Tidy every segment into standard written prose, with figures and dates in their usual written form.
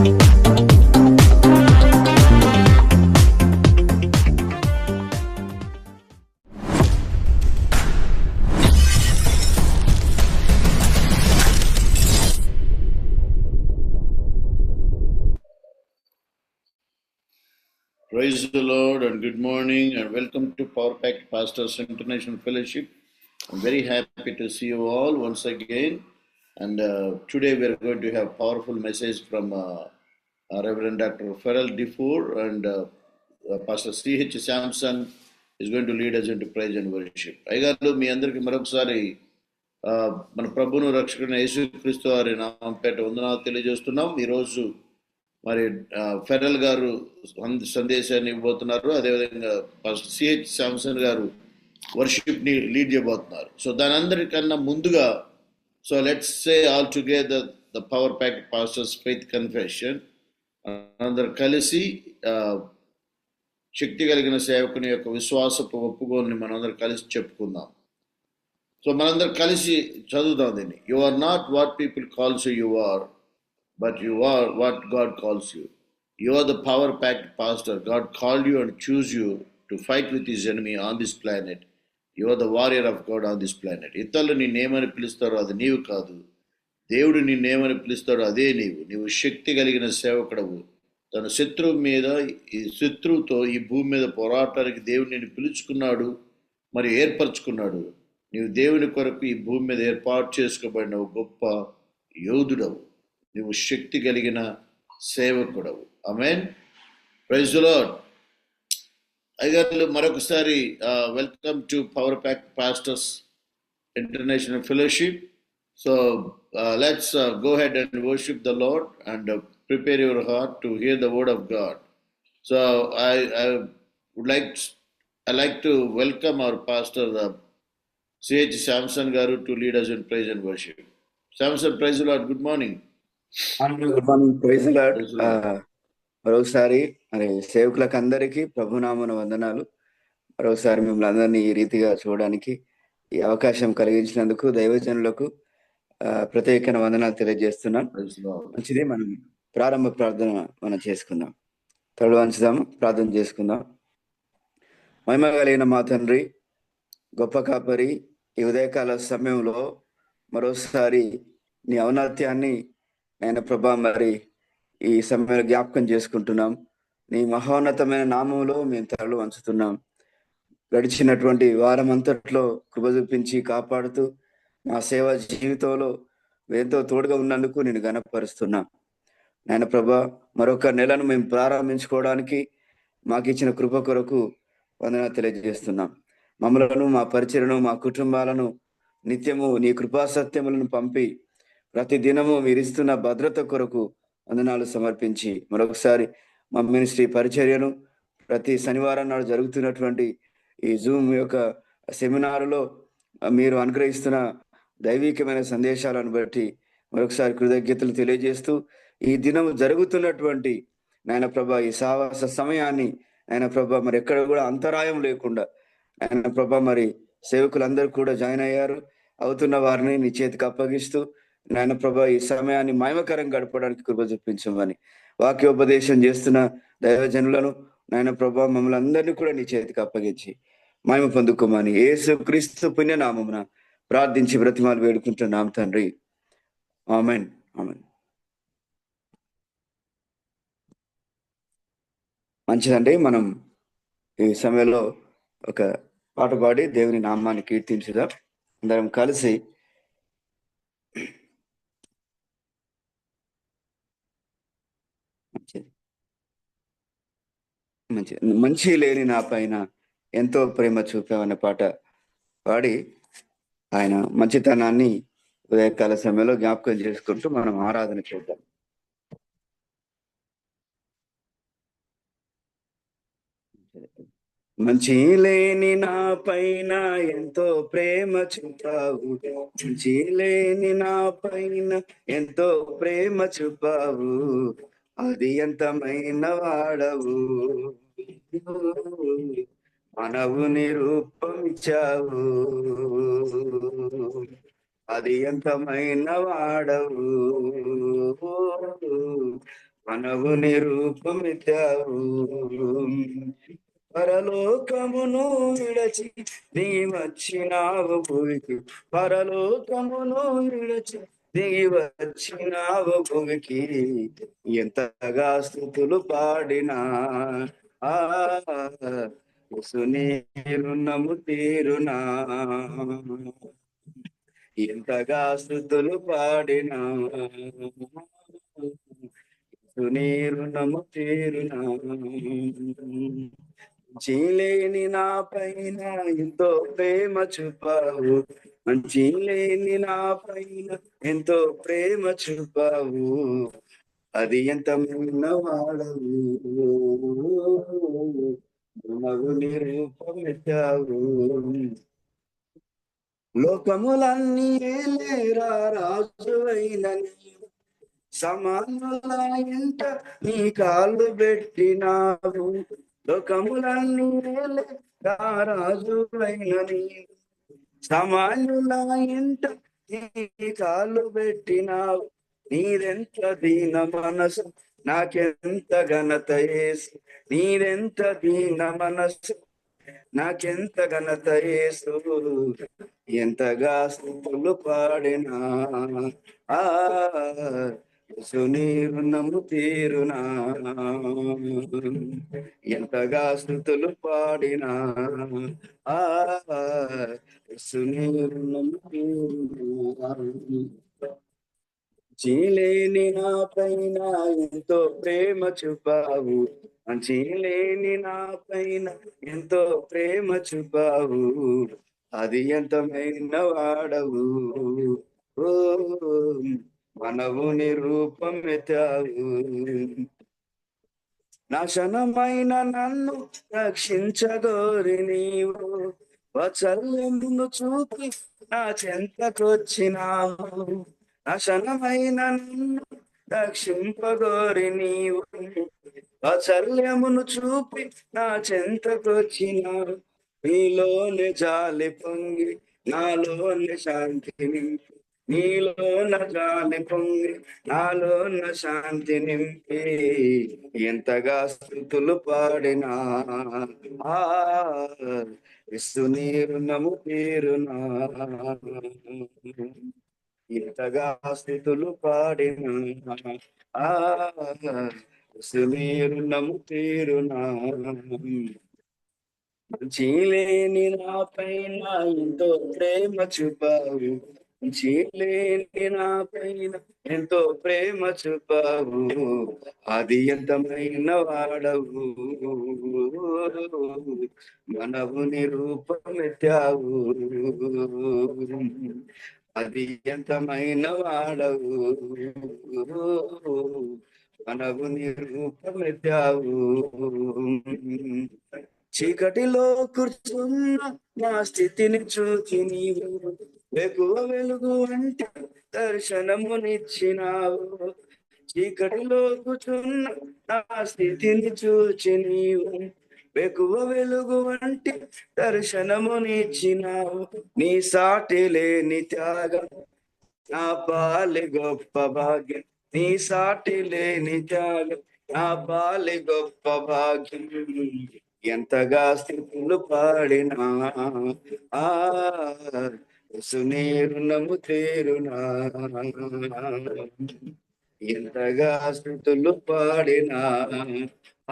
Praise the Lord and good morning and welcome to Power Pack Pastors International Fellowship. I'm very happy to see you all once again. And today we are going to have powerful message from Reverend Dr. Farrell Dufour and Pastor C.H. Samson is going to lead us into praise and worship. అయ్యగారు మీ అందరికీ మరొకసారి మన ప్రభువును రక్షకుడైన యేసుక్రీస్తు వారి నామం పేట వందనాలు తెలియజేస్తున్నాం. ఈరోజు మరి ఫెడరల్ గారు సందేశాన్ని ఇవ్వబోతున్నారు. అదేవిధంగా పాస్టర్ సిహెచ్ శాంసన్ గారు వర్షిప్ ని లీడ్ చేయబోతున్నారు. సో దాని అందరికన్నా ముందుగా so let's say all together the power pack pastors faith confession. అందరు కలిసి శక్తి కలిగిన సేవకుని యొక్క విశ్వాసపు ఒప్పుకోని మనందరం కలిసి చెప్పుకుందాం. సో మనందరం కలిసి చదువుదాం దీన్ని. You are not what people calls you are, but you are what God calls you. You are the power-packed pastor. God called you and chose you to fight with his enemy on this planet. You are the warrior of God on this planet. ఇతరులు నిన్నేమని పిలుస్తారో అది నీవు కాదు, దేవుడు నిన్నేమని పిలుస్తాడో అదే నీవు. నీవు శక్తి కలిగిన సేవకుడవు. తన శత్రువు మీద ఈ శత్రువుతో ఈ భూమి మీద పోరాటానికి దేవుడు నిన్ను పిలుచుకున్నాడు, మరి ఏర్పరచుకున్నాడు. నీవు దేవుని కొరకు ఈ భూమి మీద ఏర్పాటు చేసుకోబడిన గొప్ప యోధుడవు. నీవు శక్తి కలిగిన సేవకుడవు. ఆమేన్. Praise the Lord. అయ్యగారు మరొకసారి welcome to power pack pastors international fellowship. So let's go head and worship the Lord and prepare your heart to hear the word of God. So I would like to welcome our pastor C.H. Samson garu to lead us in praise and worship. Samson, praise the Lord. Good morning. Good morning. Praise Lord. మరోసారి మరి సేవకులకు అందరికీ ప్రభునామన వందనాలు. మరోసారి మిమ్మల్ని అందరినీ ఈ రీతిగా చూడడానికి ఈ అవకాశం కలిగించినందుకు దైవజనులకు ప్రత్యేకమైన వందనాలు తెలియజేస్తున్నాను. మంచిది, మనం ప్రారంభ ప్రార్థన మనం చేసుకుందాం. తొలి వంచుదాము, ప్రార్థన చేసుకుందాం. మహిమ కలిగిన మా తండ్రి, గొప్ప కాపరి, ఈ ఉదయకాల సమయంలో మరోసారి నీ ఔన్నత్యాన్ని ఆయన ప్రభా మరి ఈ సమయంలో జ్ఞాపకం చేసుకుంటున్నాం. నీ మహోన్నతమైన నామంలో మేము తరలు వంచుతున్నాం. గడిచినటువంటి వారం అంతట్లో కృప చూపించి కాపాడుతూ మా సేవా జీవితంలో ఎంతో తోడుగా ఉన్నందుకు నేను ఘనపరుస్తున్నాం. నాయన ప్రభా, మరొక నెలను మేము ప్రారంభించుకోవడానికి మాకు ఇచ్చిన కృప కొరకు వందనాలు తెలియజేస్తున్నాం. మమ్మలను, మా పరిచయను, మా కుటుంబాలను నిత్యము నీ కృపా సత్యములను పంపి ప్రతి దినము మీరు ఇస్తున్న భద్రత కొరకు వందనాలు సమర్పించి మరొకసారి మా మినిస్ట్రీ పరిచర్యను ప్రతి శనివారం నాడు జరుగుతున్నటువంటి ఈ జూమ్ యొక్క సెమినారులో మీరు అనుగ్రహిస్తున్న దైవికమైన సందేశాలను బట్టి మరొకసారి కృతజ్ఞతలు తెలియజేస్తూ ఈ దినం జరుగుతున్నటువంటి నాయన ప్రభా ఈ సావాస సమయాన్ని నాయన ప్రభా మరి ఎక్కడ కూడా అంతరాయం లేకుండా నాయన ప్రభా మరి సేవకులందరూ కూడా జాయిన్ అయ్యారు. అవుతున్న వారిని నీ చేతికి అప్పగిస్తూ నాయన ప్రభా ఈ సమయాన్ని మహిమకరంగా గడపడానికి కృప చూపించమని, వాక్యోపదేశం చేస్తున్న దైవజనులను నాయన ప్రభా మమ్మల్ని అందరినీ కూడా నీ చేతికి అప్పగించి మహిమ పొందుకోమని యేసు క్రీస్తు పుణ్యనామమున ప్రార్థించి బ్రతిమాలు వేడుకుంటున్నాం తండ్రి. ఆమేన్. ఆమేన్. మంచిదండి, మనం ఈ సమయంలో ఒక పాట పాడి దేవుని నామాన్ని కీర్తించుదాం. అందరం కలిసి మంచి లేని నా పైన ఎంతో ప్రేమ చూపామన్న పాట పాడి ఆయన మంచితనాన్ని ఉదయకాల సమయంలో జ్ఞాపకం చేసుకుంటూ మనం ఆరాధన చేద్దాం. మంచి లేని నా పైన ఎంతో ప్రేమ చూపావు, మంచి లేని నా పైన ఎంతో ప్రేమ చూపావు, అది ఎంతమైన వాడవు, మనవుని రూపమిచ్చావు, అది ఎంతమైన వాడవు, మనవు నిరూపమితావు. పరలోకమును విడచి దిగి వచ్చినావు భూమికి, పరలోకమును విడచి దిగి వచ్చినావు భూమికి, ఎంతగా స్తుతులు పాడినా ఆ యేసు నీ రుణము తీరునా, ఎంతగా స్తుతులు పాడినా యేసు నీ రుణము తీరునా. చీలేని నా పైన ఎంతో ప్రేమ చూపావు, మంచిలేని నా పైన ఎంతో ప్రేమ చూపావు, అది ఎంత వాడవు, మనవు నిరూపమెత్తావు. లోకములన్నీ ఏలేరా రాజువైన నీవు, సమానుల ఇంట నీ కాళ్ళు పెట్టినావు. లోకములన్నీ ఏలేరా రాజువైన నీవు, సమానుల ఇంట నీ కాళ్ళు పెట్టినావు. నీదెంత దీన మనసు, నాకెంత ఘనత యేసు, నీదెంత దీన మనసు, నాకెంత ఘనత యేసు, ఎంతగా స్తుతులు పాడినా ఆ యేసు నీ రుణము తీరునా, ఎంతగా స్తుతులు పాడినా ఆ యేసు నీ రుణము తీరునా. చీలేని నా పైన ఎంతో ప్రేమ చూపావు, చీలేని నా పైన ఎంతో ప్రేమ చూపావు, అది ఎంతమైన వాడవు, ఓ మనవు నిరూపమెత్తావు. నాశనమైన నన్ను రక్షించగోరి నీవు, వాత్సల్యమును చూపి నా చెంతకొచ్చినావు. నాశనమైన నన్ను రక్షింపగోరి నీవు, వాత్సల్యమును చూపి నా చెంతకొచ్చినావు. నీలోనే జాలి పొంగి నాలోనే శాంతి నింపి, నీలోన జాలి పొంగి నాలోన శాంతి నింపి, ఎంతగా స్తుతులు పాడినా ఆ యేసు నీ రుణము తీరునా, ఎంతగా స్తుతులు పాడినా ఆ యేసు నీ రుణము తీరునా. చీలేని నా పైన ఎంతో ప్రేమ చూపావు, చీలేని నా పైన ఎంతో ప్రేమ చూపావు, అది ఎంతమైన వాడవు, మనవు నిరూపమెత్తావు, అది ఎంతమైన వాడవు, మనవు నిరూపమెత్తావు. చీకటిలో కూర్చున్న నా స్థితిని చూచి నీవు, వెలుగు వెలుగు అంటే దర్శనమునిచ్చినావు. చీకటిలో కూర్చున్న నా స్థితిని చూచి నీవు, వెలుగు వెలుగు అంటే దర్శనమునిచ్చినావు. నీ సాటి లేని త్యాగం నా పాలి గొప్ప భాగ్యం, నీ సాటి లేని త్యాగం నా పాలి గొప్ప భాగ్యం, ఎంతగా స్తుతులు పాడినా ఆ యేసు నీ రుణము తీరునా, ఎంతగా స్తుతులు పాడినా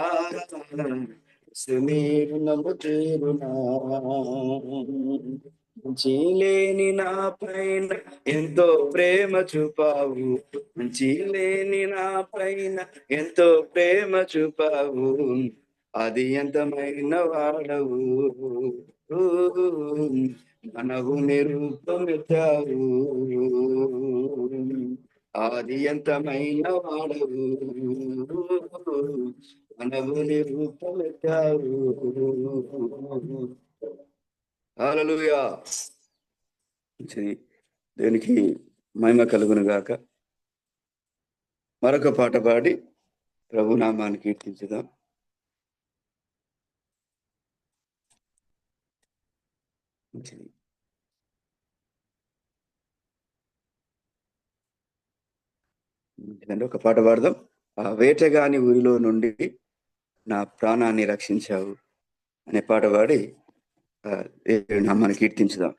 ఆ యేసు నీ రుణము తీరునా. చీలేని నా పైన ఎంతో ప్రేమ చూపావు, చీలేని నా పైన ఎంతో ప్రేమ చూపావు, అది ఎంతమైన వాడవు, మనవు నిరూపమెత్తావు, అది ఎంతమైన వాడవు, మనవు నిరూపమెత్తావు. హల్లెలూయా. దేవునికి మహిమ కలుగును గాక. మరొక పాట పాడి ప్రభు నామాన్ని కీర్తించుదాం. ఒక పాట పాడదాం. ఆ వేటగాని ఊరిలో నుండి నా ప్రాణాన్ని రక్షించావు అనే పాట పాడి దేవుని నామాన్ని కీర్తించుదాం.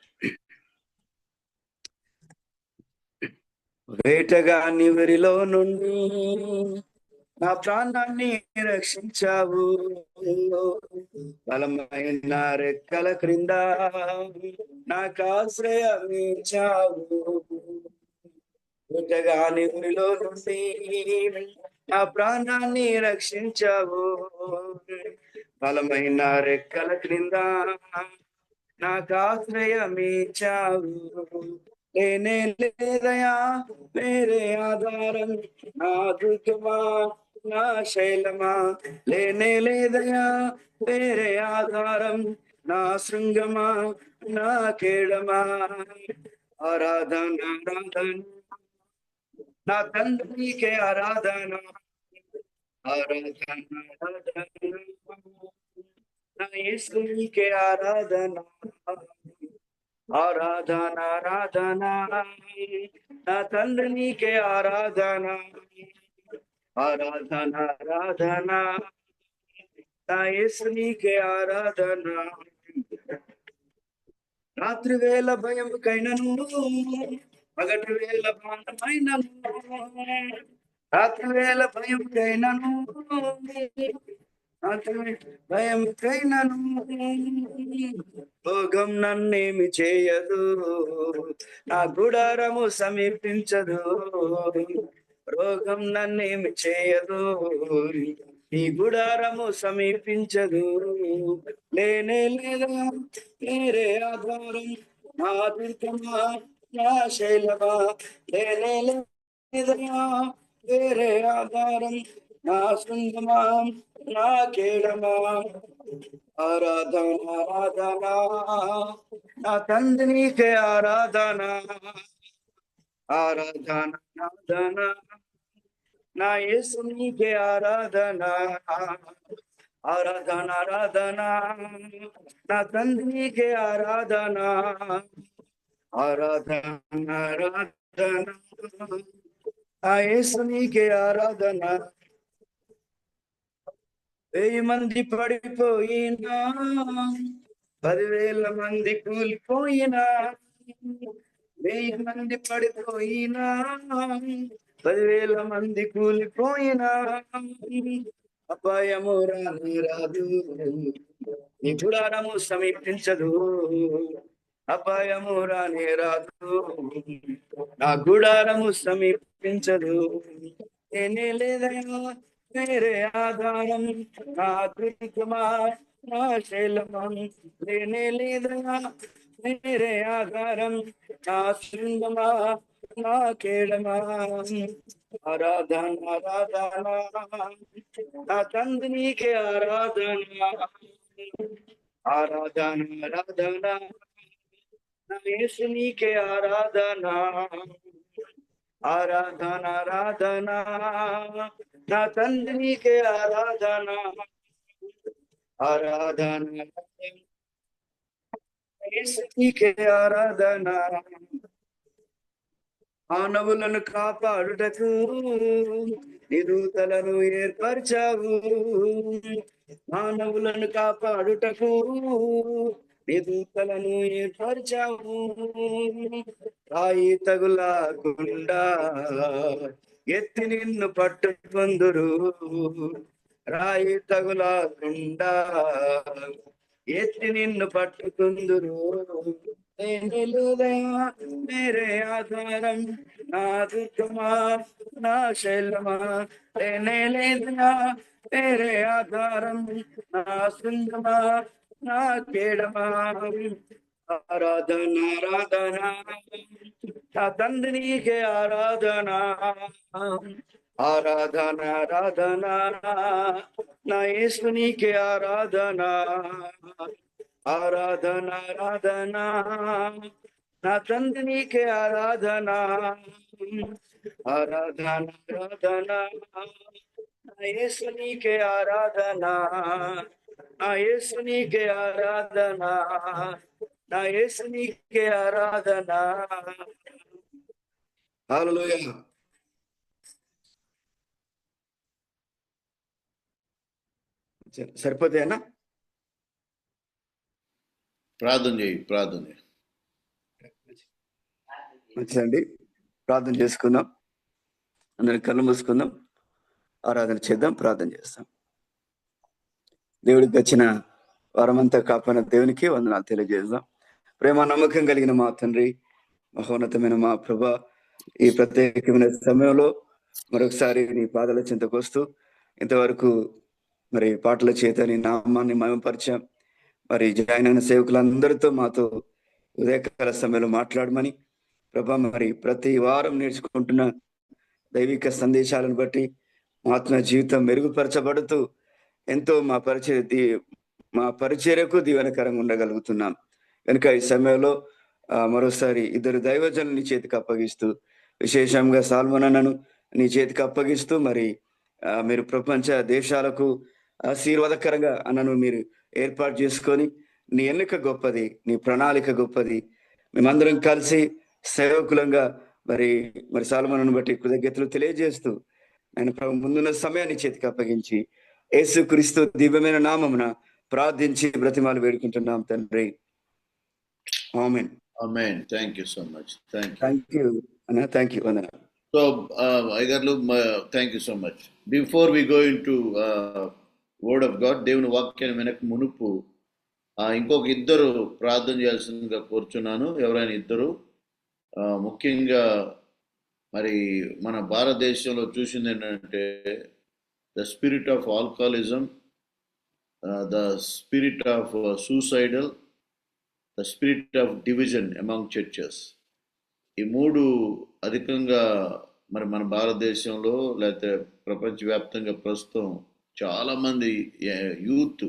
వేటగాని ఊరిలో నుండి నా ప్రాణాన్ని రక్షించావు, బలమైన రెక్కల క్రింద నాకు ఆశ్రయమిచ్చావు. వేటగాని ఊరిలో నుండి నా ప్రాణాన్ని రక్షించావు, బలమైన రెక్కల క్రింద నాకు ఆశ్రయమిచ్చావు. లేనే లేదయా వేరే ఆధారం, నా దుర్గమా నా శైలమా, లేనే లేదయా వేరే ఆధారం, నా శృంగమా నా కేడమా. ఆరాధన ఆరాధన నా తండ్రికి ఆరాధన, ఆరాధన ఆరాధన నా యేసునికి ఆరాధన, ఆరాధన ఆరాధన నా తండ్రికి ఆరాధన, ఆరాధన ఆరాధన నా యేసునికి ఆరాధన. రాత్రి వేళ భయంకైనను, పగటి వేళ బాణమైనను, రాత్రి వేళ భయంకైనను, భయంకైనను, భోగం నన్నేమి చేయదు, నా గుడారము సమీపించదు. రోగం నన్నేమి చేయదు, ఈ గుడారము సమీపించదు. లేనే లేదా వేరే ఆధారం, నా దుర్గమా నా శైలమా, లేనే లేదా వేరే ఆధారం, నా శృంగమా నా కేడమా. ఆరాధన ఆరాధన నా తండ్రికి ఆరాధన, ఆరాధన ఆరాధన నా యేసునికి ఆరాధన, ఆరాధన ఆరాధన నా తండ్రికి ఆరాధన, ఆరాధన ఆరాధన నా యేసునికి ఆరాధన. 1000 మంది పడిపోయినా, 10,000 మంది కూలిపోయినా, 1000 మంది పడిపోయినా, 10,000 మంది కూలిపోయినా, అపాయము రాని రాదు, నీ గుడారము సమీపించదు. అపాయము రాని రాదు, నా గుడారము సమీపించదు. నేనే లేదయా వేరే ఆధారం, నా దుర్గమా నా శైలమా, లేనే లేదయా వేరే ఆధారం, నా శృంగమా నా కేడమా. ఆరాధన ఆరాధన నా తండ్రికి ఆరాధన, ఆరాధన ఆరాధన నా యేసునికి ఆరాధన, ఆరాధన ఆరాధన నా తండ్రికి ఆరాధన, ఆరాధన యేసునికి ఆరాధన. మానవులను కాపాడుటకు నిదూతలను ఏర్పరచావు, మానవులను కాపాడుటకు నిదూతలను ఏర్పరచావు. రాయి తగులకుండా ఎత్తి నిన్ను పట్టుకొందురు, రాయి తగులకుండా ఎత్తి నిన్ను పట్టుకుందురు. మేరే ఆధారం, నా దుర్గమా నా శైలమా, లేనే లేదా వేరే ఆధారం, నా శృంగమా నా కేడమా. ఆరాధన ఆరాధన నా తండ్రికి ఆరాధన, ఆరాధన ఆరాధన నా యేసునికి ఆరాధన, ఆరాధన ఆరాధన నా తండ్రికి ఆరాధన, ఆరాధన ఆరాధన నా యేసునికి ఆరాధన, నా యేసునికి ఆరాధన, నా యేసునికి ఆరాధన. హల్లెలూయా. సరిపోతాయన్నా? ప్రార్థన చేయి. మంచిదండి, ప్రార్థన చేసుకుందాం. అందరి కళ్ళు మూసుకుందాం, ఆరాధన చేద్దాం, ప్రార్థన చేస్తాం. దేవుడికి వచ్చిన వారమంతా కాపాడిన దేవునికి వందనాలు తెలియజేద్దాం. ప్రేమ నమ్మకం కలిగిన మా తండ్రి, మహోన్నతమైన మా ప్రభా, ఈ ప్రత్యేకమైన సమయంలో మరొకసారి నీ పాదాల చింతకు వస్తూ ఇంతవరకు మరి పాటల చేత నీ నామాన్ని మహిమపరిచాం. మరి జాయిన్ అయిన సేవకులందరితో మాతో ఉదయకాల సమయంలో మాట్లాడమని ప్రభా, మరి ప్రతి వారం నేర్చుకుంటున్న దైవిక సందేశాలను బట్టి మా ఆత్మ జీవితం మెరుగుపరచబడుతూ ఎంతో మా పరిచర్యకు దీవెనకరంగా ఉండగలుగుతున్నాం. కనుక ఈ సమయంలో మరోసారి ఇద్దరు దైవజనులు నీ చేతికి అప్పగిస్తూ, విశేషంగా సాల్మోనన్నను నీ చేతికి అప్పగిస్తూ, మరి మీరు ప్రపంచ దేశాలకు ఆశీర్వాదకరంగా అన్నను మీరు ఏర్పాటు చేసుకొని, నీ ఎన్నిక గొప్పది, నీ ప్రణాళిక గొప్పది. మేమందరం కలిసి సేవకులంగా మరి సాల్మోనను బట్టి కృతజ్ఞతలు తెలియజేస్తూ ఆయన ముందున్న సమయాన్ని చేతికి అప్పగించి యేసుక్రీస్తు దివ్యమైన నామమున ప్రార్థించి బ్రతిమాలు వేడుకుంటున్నాం తండ్రి. Amen. Amen. Thank you so much. Thank you అన్న. థ్యాంక్ యూ అన్న. సో అయ్యగారు, thank you so much. Before we go into word of God, దేవుని వాక్యాన్ని వెనక మునుపు ఇంకొక ఇద్దరు ప్రార్థన చేయాల్సిందిగా కోరుచున్నాను. ఎవరైనా ఇద్దరు, ముఖ్యంగా మరి మన భారతదేశంలో చూసింది ఏంటంటే the spirit of alcoholism, the spirit of suicidal, the spirit of division among churches. ఈ మూడు అధికంగా మరి మన భారతదేశంలో లేకపోతే ప్రపంచవ్యాప్తంగా ప్రస్తుతం చాలామంది యూత్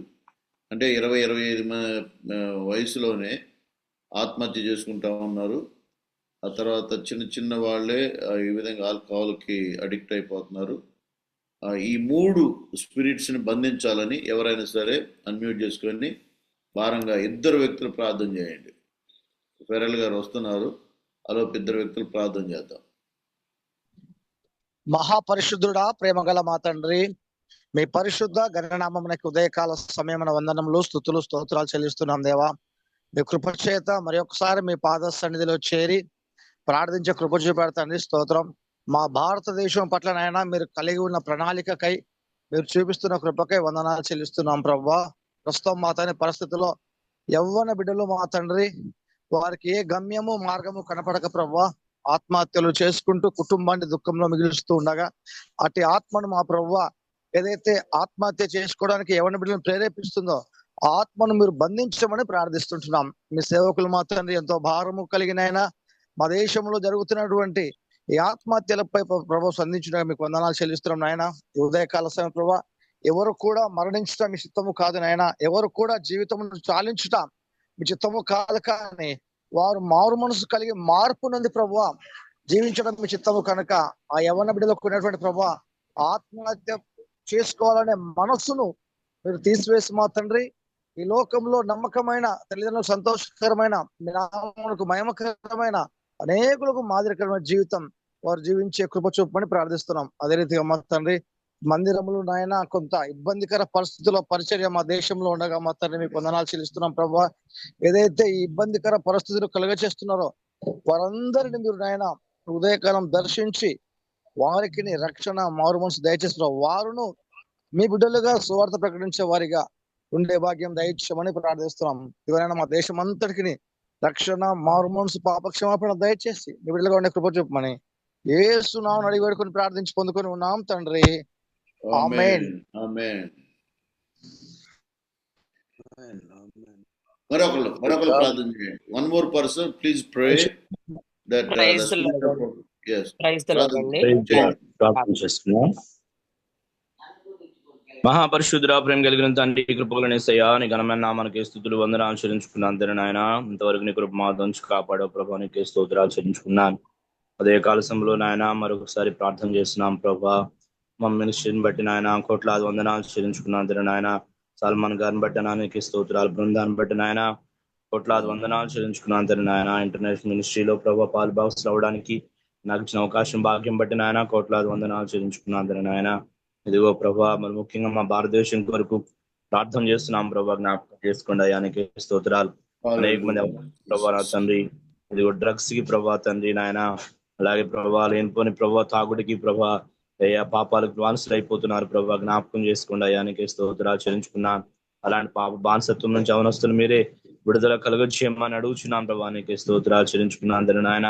అంటే 20-25 వయసులోనే ఆత్మహత్య చేసుకుంటా ఉన్నారు. ఆ తర్వాత చిన్న వాళ్ళే ఈ విధంగా ఆల్కహాల్కి అడిక్ట్ అయిపోతున్నారు. ఈ మూడు స్పిరిట్స్ని బంధించాలని ఎవరైనా సరే అన్మ్యూట్ చేసుకొని భారంగా ఇద్దరు వ్యక్తులు ప్రార్థన చేయండి. ఫెరల్ గారు వస్తున్నారు, అలోపు ఇద్దరు వ్యక్తులు ప్రార్థన చేద్దాం. మహాపరిశుద్ధుడా, ప్రేమ గల మా తండ్రి, మీ పరిశుద్ధ గణనామమునకి ఉదయకాల సమయమున వందనములు, స్తుతులు, స్తోత్రాలు చెల్లిస్తున్నాం దేవా. మీ కృపచేత మరి ఒకసారి మీ పాద సన్నిధిలో చేరి ప్రార్థించే కృప చూపెడతండి. స్తోత్రం. మా భారతదేశం పట్ల నాయన మీరు కలిగి ఉన్న ప్రణాళికకై, మీరు చూపిస్తున్న కృపకై వందనాలు చెల్లిస్తున్నాం ప్రభువా. ప్రస్తుతం మా తండ్రి పరిస్థితుల్లో యవ్వన బిడ్డలు మా తండ్రి, వారికి ఏ గమ్యము మార్గము కనపడక ప్రభువా ఆత్మహత్యలు చేసుకుంటూ కుటుంబాన్ని దుఃఖంలో మిగిలిస్తూ ఉండగా, అటు ఆత్మను మా ప్రభువా ఏదైతే ఆత్మహత్య చేసుకోవడానికి యవ్వన బిడ్డలను ప్రేరేపిస్తుందో ఆ ఆత్మను మీరు బంధించమని ప్రార్థిస్తుంటున్నాం. మీ సేవకులు మా తండ్రి ఎంతో భారము కలిగినైనా మా దేశంలో జరుగుతున్నటువంటి ఈ ఆత్మహత్యలపై ప్రభు సంధించడానికి మీకు వందనాలు చెల్లిస్తున్నాం నాయన. ఈ ఉదయకాల సమయం ప్రభు, ఎవరు కూడా మరణించటం మీ చిత్తము కాదు నాయన, ఎవరు కూడా జీవితం చాలించుట మీ చిత్తము కాదు, కానీ వారు మారు మనసు కలిగి మార్పు నుండి ప్రభు జీవించడం మీ చిత్తము కనుక ఆ యవ్వన బిడ్డలకు ఉన్నటువంటి ప్రభు ఆత్మహత్య చేసుకోవాలనే మనస్సును మీరు తీసివేసి మా తండ్రి, ఈ లోకంలో నమ్మకమైన తల్లిదండ్రులకు సంతోషకరమైన నామమునకు మహిమకరమైన అనేకులకు మాదిరికరమైన జీవితం వారు జీవించే కృప చూపమని ప్రార్థిస్తున్నాం. అదే రీతిగా మా తండ్రి, మందిరములు నాయన కొంత ఇబ్బందికర పరిస్థితుల్లో పరిచర్య మా దేశంలో ఉండగా మా తండ్రి మీకు వందనాలు చెల్లిస్తున్నాం ప్రభు. ఏదైతే ఈ ఇబ్బందికర పరిస్థితులు కలుగచేస్తున్నారో వారందరిని మీరు నాయన ఉదయకాలం దర్శించి వారికి రక్షణ మారు మనసు దయచేస్తున్నారు. వారును మీ బిడ్డలుగా సువార్త ప్రకటించే వారిగా ఉండే భాగ్యం దయచేయమని ప్రార్థిస్తున్నాం. ఎవరైనా మా దేశం అంతటికి రక్షణ మారు మనసు పాప క్షమాపణ దయచేసి మీ బిడ్డలుగా ఉండే కృప చూపమని యేసు నామమున అడిగి వేడుకొని ప్రార్థించి పొందుకొని ఉన్నాం తండ్రి. ఆమేన్. మరొకరు ప్రార్థన చేయండి. One more person please pray that మహాపరిశుద్ధుడా, ప్రేమ కలిగిన తండ్రి, కృపలనేసయ్యా నీ ఘనమైన నామానికి స్తుతులు వందనాలు ఆచరించుకున్నాను అందరూ నాయన. ఇంతవరకు నీ కృప మా దంచి కాపాడో ప్రభానికి స్తోత్రాలు చెల్లించుకున్నాను. అదే కాల సమయంలో నాయన మరొకసారి ప్రార్థన చేస్తున్నాం ప్రభా. మా మినిస్ట్రీని బట్టి నాయన కోట్లాది వందనాలు చెల్లించుకున్నాను అందరూ నాయన. సల్మాన్ గారిని బట్టి నాయనకి స్తోత్రాలు, బృందాన్ని బట్టి నాయన కోట్లాది వందనాలు చెల్లించుకున్నాను అందరూ నాయన. ఇంటర్నేషనల్ మినిస్ట్రీలో ప్రభా పాలుభాగస్తులు అవడానికి నాకు ఇచ్చిన అవకాశం భాగ్యం బట్టి నాయన కోట్లాది వందనాలు చెల్లించుకున్నాను అందరూ నాయన. ఇదిగో ప్రభా, మరి ముఖ్యంగా మా భారతదేశం కొరకు ప్రార్థన చేస్తున్నాం ప్రభా, జ్ఞాపకం చేసుకోండి అయానికి స్తోత్రాలు. అనేక మంది ప్రభా నా తండ్రి ఇదిగో డ్రగ్స్ కి ప్రభా తండ్రి నాయన, అలాగే ప్రభా లేనిపోని ప్రభా తాగుడికి ప్రభా అయ్యా పాపాలకు బానిసలు అయిపోతున్నారు ప్రభా, జ్ఞాపకం చేసుకోండి అయానికి స్తోత్రాలు చెల్లించుకున్నాను. అలాంటి పాప బానిసత్వం నుంచి అవనస్తులు మీరే విడుదల కలుగొచ్చేయమని అడుగుచున్నాం ప్రభా, నీకే స్తోత్రాలు చెల్లించుకున్నాను అందరూ నాయన.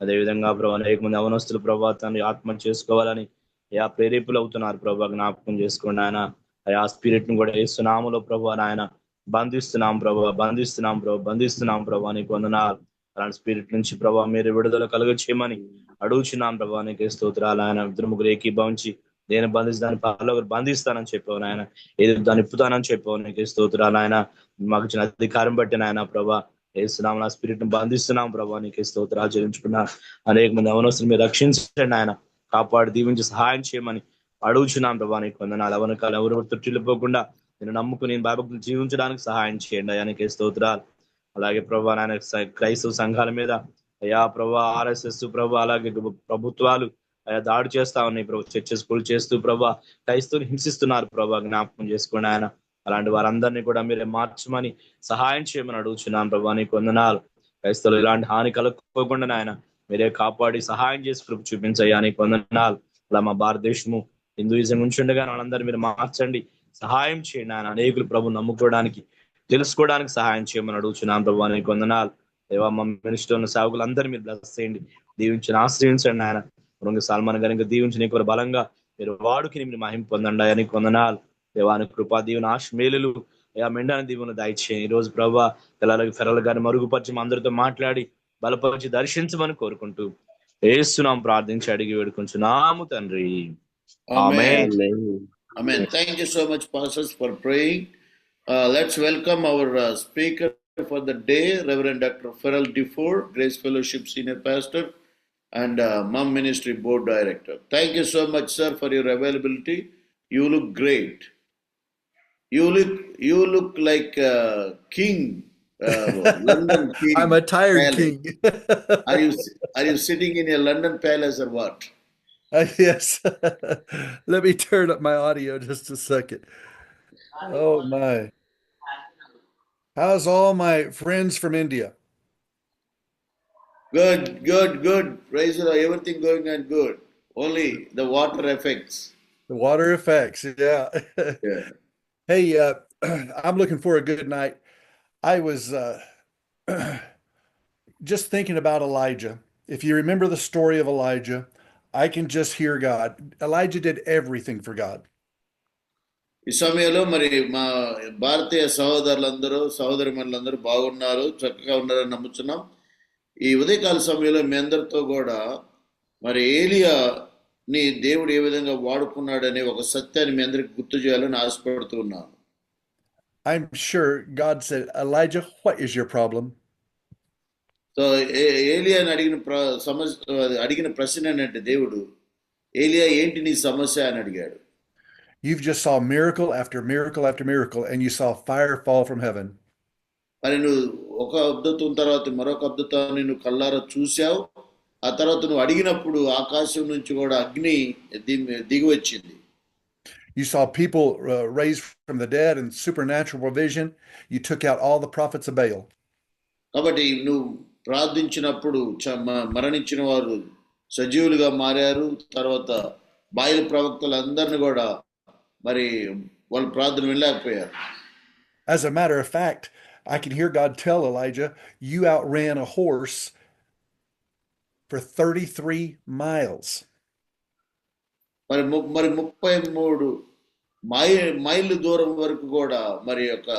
అదేవిధంగా ప్రభా అనేక మంది అవనస్తులు ప్రభా తండ్రి ఆత్మహత్య చేసుకోవాలని అయా ప్రేరేపులు అవుతున్నారు ప్రభా, జ్ఞాపకం చేసుకోండి ఆయన. అయా స్పిరిట్ ను కూడా వేస్తున్నాములో ప్రభా నాయన బంధిస్తున్నాం ప్రభా నీకు వందనాలు. అలాంటి స్పిరిట్ నుంచి ప్రభా మీరు విడుదల కలుగొచ్చేయమని అడుగుచున్నాం ప్రభా, నీకే స్తోత్రాలు. ఆయన ఇద్దరు ముగ్గురు ఏకీభవించి నేను బంధిస్తాను పనులు బంధిస్తానని చెప్పావు నాయన, ఏది దాన్ని ఇప్పుతానని చెప్పావు, నీకే స్తోత్రాలు. ఆయన మాకు ఇచ్చిన అధికారం బట్టి నాయన ప్రభా వేస్తున్నాం, నా స్పిరిట్ ను బంధిస్తున్నాం ప్రభా, నీకే స్తోత్రాలు చెల్లించుకున్నా. అనేక మంది అవనస్తులు మీరు రక్షించండి ఆయన, కాపాడు దీవించి సహాయం చేయమని అడుగుచున్నాం ప్రభా, నీకు వందనాలు. అవనకాలు ఎవరు తొట్టిల్లిపోకుండా నేను నమ్ముకుని భయభక్తులు జీవించడానికి సహాయం చేయండి అయానికి స్తోత్రాలు. అలాగే ప్రభా నాయన క్రైస్తవ సంఘాల మీద అయా ప్రభా RSS ప్రభా అలాగే ప్రభుత్వాలు అయా దాడి చేస్తా ఉన్నాయి ప్రభా, చర్చెస్ కూల్ చేస్తూ ప్రభా క్రైస్తవుని హింసిస్తున్నారు ప్రభా, జ్ఞాపకం చేసుకోండి ఆయన. అలాంటి వారందరినీ కూడా మీరే మార్చమని సహాయం చేయమని అడుగుచున్నాం ప్రభా, నీకు వందనాలు. క్రైస్తవులు ఇలాంటి హాని కలుక్కోకుండా నాయన మీరే కాపాడి సహాయం చేసి కృప చూపించయ్యా, నీకు వందనాలు. అలా మా భారతదేశము హిందూయిజం ఉంచుండగా వాళ్ళందరూ మీరు మార్చండి, సహాయం చేయండి ఆయన. అనేకులు ప్రభు నమ్ముకోవడానికి తెలుసుకోవడానికి సహాయం చేయమని అడుగుచున్నాం ప్రభు, నీకు వందనాలు. దేవా మా మినిస్టర్ ఉన్న సేవకులందరూ మీరు బ్లెస్ చేయండి, దీవించి ఆశ్రయించండి ఆయన. సల్మాన్ గారి దీవించి నీకు బలంగా మీరు వాడుకుని మీరు మహిమ పొందండి అయ్యా, నీకు వందనాలు. దేవానికి కృపా దీవెన ఆశమేలులు అయ్యా మెండాని దీవెన దయచేయండి. ఈ రోజు ప్రభా పిల్లలకి ఫెరల్ గారిని మరుగుపరిచి అందరితో మాట్లాడి బలపరిచి దర్శించమని కోరుకుంటూ యేసునాం ప్రార్థించి అడిగి వేడుకుంటున్నాము తండ్రి. Amen. Amen. Thank you so much, pastors, for praying. Let's welcome our speaker for the day, Reverend Dr. Farrell DeFord, Grace Fellowship Senior Pastor and Mom Ministry Board Director. Thank you so much, sir, for your availability. You look great. You look like king, London king. I'm a tired palace. king. Are you sitting in a London palace or what? Yes. Let me turn up my audio just a second. Oh my. How's all my friends from India? Good. Praise the Lord. Everything going on good. Only the water effects. The water effects, yeah. Yeah. Hey, I'm looking for a good night. I was just thinking about Elijah. If you remember the story of Elijah, I can just hear God. Elijah did everything for God. ఈ సమయంలో మరి మా భారతీయ సహోదరిమణులందరూ బాగున్నారు, చక్కగా ఉన్నారని నమ్ముతున్నాం. ఈ ఉదయకాల సమయంలో మీ అందరితో కూడా మరి ఏలియాని దేవుడు ఏ విధంగా వాడుకున్నాడనే ఒక సత్యాన్ని మీ అందరికి గుర్తు చేయాలని ఆశపడుతూ ఉన్నాను. I'm sure God said, Elijah, what is your problem? So ఏలియాని అడిగిన ప్రశ్న ఏంటంటే దేవుడు ఏలియా ఏంటి నీ సమస్య అని అడిగాడు. You've just saw miracle after miracle after miracle, and you saw fire fall from heaven. మరి నువ్వు ఒక అద్భుతం తర్వాత మరొక అద్భుతాన్ని నువ్వు కళ్ళారా చూసావు. ఆ తర్వాత నువ్వు అడిగినప్పుడు ఆకాశం నుంచి కూడా అగ్ని దిగి వచ్చింది. You saw people raised from the dead and supernatural provision. You took out all the prophets of Baal. కాబట్టి నువ్వు ప్రార్థించినప్పుడు మరణించిన వారు సజీవులుగా మారారు. తర్వాత బయలు ప్రవక్తలందరినీ కూడా మరి వాళ్ళ ప్రార్థన వెళ్ళలేకపోయారు. As a matter of fact, I can hear God tell Elijah, you outran a horse for 33 miles. మరి 33 మైళ్ళు దూరం వరకు కూడా మరి యొక్క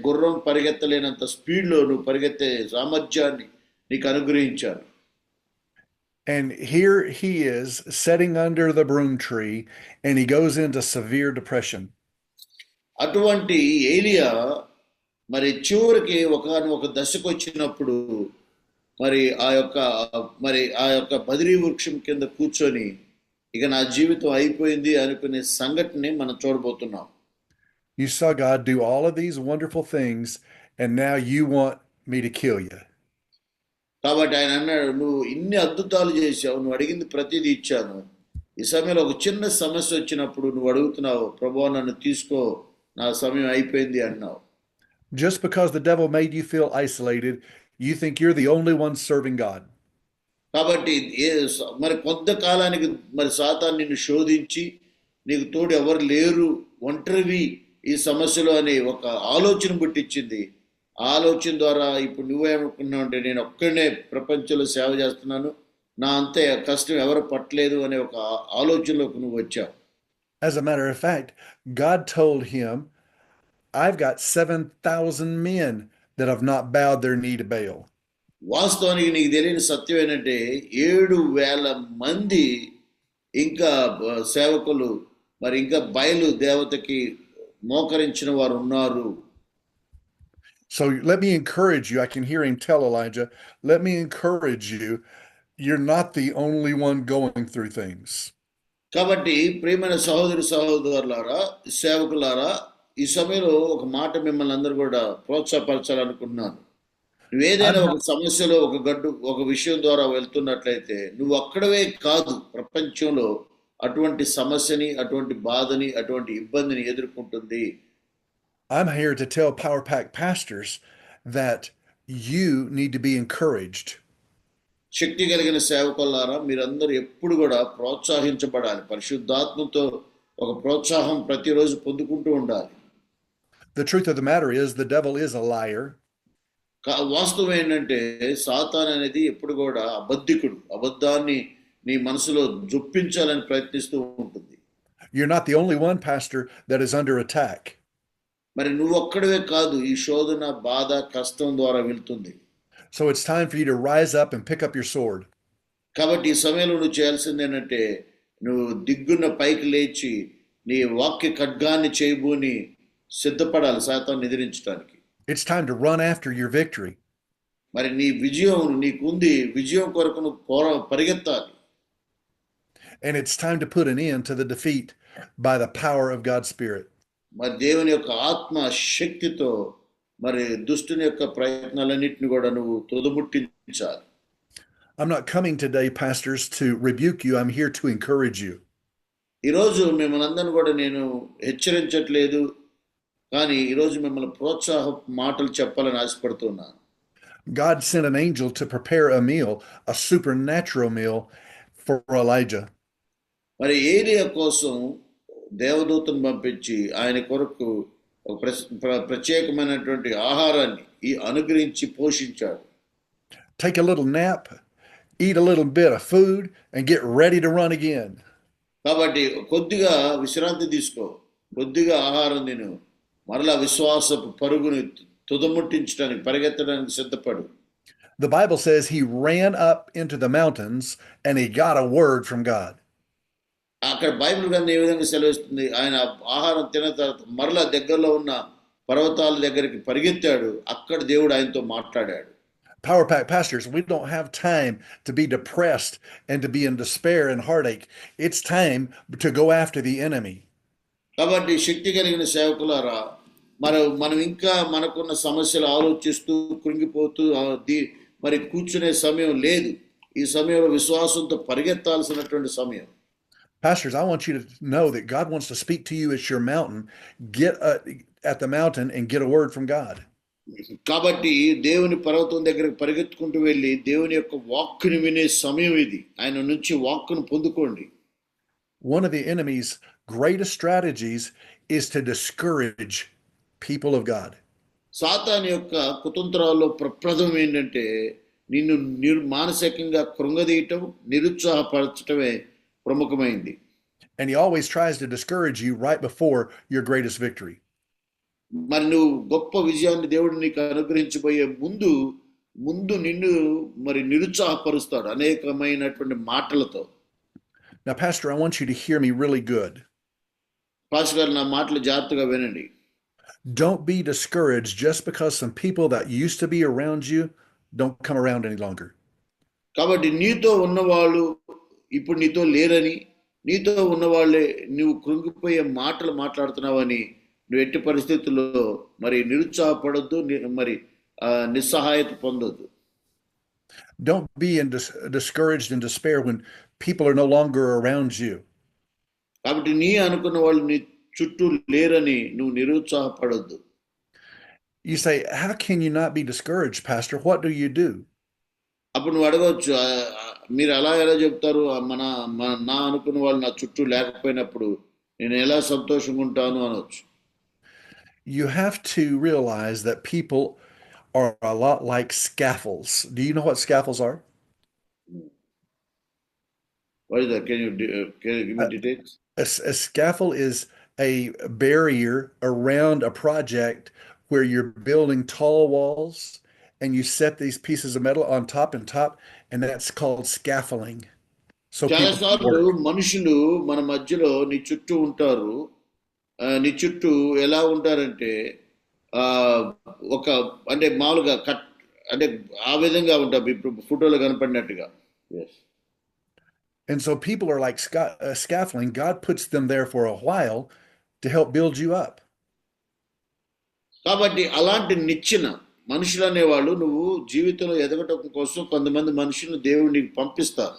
గుర్రం పరిగెత్తలేనంత స్పీడ్లో నువ్వు పరిగెత్తే సామర్థ్యాన్ని నీకు అనుగ్రహించాను. And here he is sitting under the broom tree and he goes into severe depression. అటువంటి ఏలియా మరి చివరికి ఒక దశకు వచ్చినప్పుడు మరి ఆ యొక్క బదిరీ వృక్షం కింద కూర్చొని ఇక నా జీవితం అయిపోయింది అనుకునే సంఘటనని మనం చూడబోతున్నాం. You saw God do all of these wonderful things and now you want me to kill you. కాబట్టి ఆయన అన్నాడు, నువ్వు ఇన్ని అద్భుతాలు చేశావు, నువ్వు అడిగింది ప్రతిదీ ఇచ్చాను. ఈ సమయంలో ఒక చిన్న సమస్య వచ్చినప్పుడు నువ్వు అడుగుతున్నావు, ప్రభువా నన్ను తీసుకో, నా సమయం అయిపోయింది అన్నావు. Just because the devil made you feel isolated, you think you're the only one serving God. కాబట్టి మరి కొంతకాలానికి మరి సాతాను నిన్ను శోధించి నీకు తోడు ఎవరు లేరు, ఒంటరివి ఈ సమస్యలో అనే ఒక ఆలోచన పుట్టించింది. ఆ ఆలోచన ద్వారా ఇప్పుడు నువ్వేమనుకున్నావు అంటే నేను ఒక్కడే ప్రపంచంలో సేవ చేస్తున్నాను, నా అంతే కష్టం ఎవరు పట్టలేదు అనే ఒక ఆలోచనలోకి నువ్వు వచ్చావు. As a matter of fact, God told him, I've got 7,000 men that have not bowed their knee to Baal. వాస్తవానికి నీకు తెలియని సత్యం ఏంటంటే 7,000 మంది ఇంకా సేవకులు మరి ఇంకా బయలు దేవతకి మోకరించిన వారు ఉన్నారు. So let me encourage you. I can hear him tell Elijah, let me encourage you. You're not the only one going through things. కాబట్టి ప్రియమైన సహోదరులారా, సేవకులారా, ఈ సమయంలో ఒక మాట మిమ్మల్ని అందరూ కూడా ప్రోత్సాహపరచాలనుకుంటున్నాను. నువ్వేదైనా ఒక సమస్యలో ఒక విషయం ద్వారా వెళ్తున్నట్లయితే నువ్వు అక్కడవే కాదు, ప్రపంచంలో అటువంటి సమస్యని, అటువంటి బాధని, అటువంటి ఇబ్బందిని ఎదుర్కొంటుంది. I'm here to tell Power Pack pastors that you need to be encouraged. శక్తి కలిగిన సేవకులారా, మీరందరూ ఎప్పుడు కూడా ప్రోత్సహించబడాలి. పరిశుద్ధాత్మతో ఒక ప్రోత్సాహం ప్రతిరోజు పొందుకుంటూ ఉండాలి. The truth of the matter is the devil is a liar. వాస్తవం ఏంటంటే సాతాను అనేది ఎప్పుడు కూడా అబద్ధికుడు. అబద్ధాన్ని నీ మనసులో జొప్పించాలని ప్రయత్నిస్తూ ఉంటుంది. You're not the only one, pastor, that is under attack. మరి నువ్వు ఒక్కడవే కాదు, ఈ శోధన, బాధ, కష్టం ద్వారా వెళ్తుంది. So it's time for you to rise up and pick up your sword. కాబట్టి ఈ సమయంలో నువ్వు చేయాల్సింది ఏంటంటే నువ్వు దిగ్గున పైకి లేచి నీ వాక్య ఖడ్గాన్ని చేయబోని సిద్ధపడాలి సాతాను ఎదిరించడానికి. It's time to run after your victory. మరి నీ విజయం నీకుంది, విజయం కొరకు నువ్వు పరిగెత్తాలి. And it's time to put an end to the defeat by the power of God's Spirit. మరి దేవుని యొక్క ఆత్మ శక్తితో మరి దుష్టుని యొక్క ప్రయత్నాలన్నింటినీ కూడా నువ్వు తొదముట్టించాలి. I'm not coming today, pastors, to rebuke you. I'm here to encourage you. ఈరోజు మిమ్మల్ని అందరిని కూడా నేను హెచ్చరించట్లేదు, కానీ ఈరోజు మిమ్మల్ని ప్రోత్సాహ మాటలు చెప్పాలని ఆశపడుతున్నాను. God sent an angel to prepare a meal, a supernatural meal for Elijah. మరి ఏలియా కోసం దేవదూతను పంపించి ఆయన కొరకు ఒక ప్రత్యేకమైనటువంటి ఆహారాన్ని అనుగ్రహించి పోషించాడు. Take a little nap, eat a little bit of food, and get ready to run again. కాబట్టి కొద్దిగా విశ్రాంతి తీసుకో, కొద్దిగా ఆహారం తిను, మరలా విశ్వాసపు పరుగుని తుదముట్టించడానికి పరిగెత్తడానికి సిద్ధపడు. The Bible says he ran up into the mountains and he got a word from God. అక్కడ బైబిల్ గ్రంథం ఏ విధంగా సెలవిస్తుంది, ఆయన ఆహారం తిన్న తర్వాత మరలా దగ్గరలో ఉన్న పర్వతాల దగ్గరికి పరిగెత్తాడు, అక్కడ దేవుడు ఆయనతో మాట్లాడాడు. Power Pack pastors, we don't have time to be depressed and to be in despair and heartache. It's time to go after the enemy. కాబట్టి శక్తి కలిగిన సేవకులారా, మనం ఇంకా మనకున్న సమస్యలు ఆలోచిస్తూ కృంగిపోతూ మరి కూర్చునే సమయం లేదు. ఈ సమయంలో విశ్వాసంతో పరిగెత్తాల్సినటువంటి సమయం. Pastors, I want you to know that God wants to speak to you at your mountain. Get at the mountain and get a word from God. కాబట్టి దేవుని పర్వతం దగ్గరకు పరిగెత్తుకుంటూ వెళ్ళి దేవుని యొక్క వాక్కుని వినే సమయం ఇది. ఆయన నుంచి వాక్కును పొందుకోండి. One of the enemy's greatest strategies is to discourage people of God. సాతాను యొక్క కుతంత్రాల్లో ప్రప్రథమం ఏంటంటే నిన్ను మానసికంగా కృంగదీయటం, నిరుత్సాహపరచటమే ప్రముఖమైంది. And he always tries to discourage you right before your greatest victory. మరి నువ్వు గొప్ప విజయాన్ని దేవుడు నీకు అనుగ్రహించబోయే ముందు నిన్ను మరి నిరుత్సాహపరుస్తాడు అనేకమైనటువంటి మాటలతో. Now, Pastor, I want you to hear me really good. Pastor గారు, నా మాటలు జాగ్రత్తగా వినండి. Don't be discouraged just because some people that used to be around you don't come around any longer. కాబట్టి నీతో ఉన్నవాళ్ళు ఇప్పుడు నీతో లేరని, నీతో ఉన్నవాళ్ళే నువ్వు కృంగిపోయే మాటలు మాట్లాడుతున్నావని నువ్వు ఎట్టి పరిస్థితుల్లో మరి నిరుత్సాహపడొద్దు, మరి నిస్సహాయత పొందొద్దు. Don't be discouraged and despair when people are no longer around you. కాబట్టి నీ అనుకున్న వాళ్ళు నీ చుట్టూ లేరని నువ్వు నిరుత్సాహపడొద్దు. You say, how can you not be discouraged, Pastor? What do you do? అప్పుడు నువ్వు అడగవచ్చు, మీరు అలా ఎలా చెప్తారు, నా అనుకున్న వాళ్ళు నా చుట్టూ లేకపోయినప్పుడు నేను ఎలా సంతోషంగా ఉంటాను అనొచ్చు. You have to realize that people are a lot like scaffolds. Do you know what scaffolds are? What is that? Can you give me details? A scaffold is a barrier around a project where you're building tall walls and you set these pieces of metal on top, and that's called scaffolding. So చాలా people సార్లు work. మనుషులు మన మధ్యలో నీ చుట్టూ ఉంటారు. నీ చుట్టూ ఎలా ఉంటారంటే ఒక అంటే మామూలుగా అంటే ఆ విధంగా ఉంటారు, ఇప్పుడు ఫోటోలో కనపడినట్టుగా. Yes. And so people are like scaffolding. God puts them there for a while to help build you up. కాబట్టి అలాంటి నిచ్చెన మనుషులు అనేవాళ్ళు నువ్వు జీవితంలో ఎదగటం కోసం కొంతమంది మనుషులను దేవుడు నీకు పంపిస్తారు.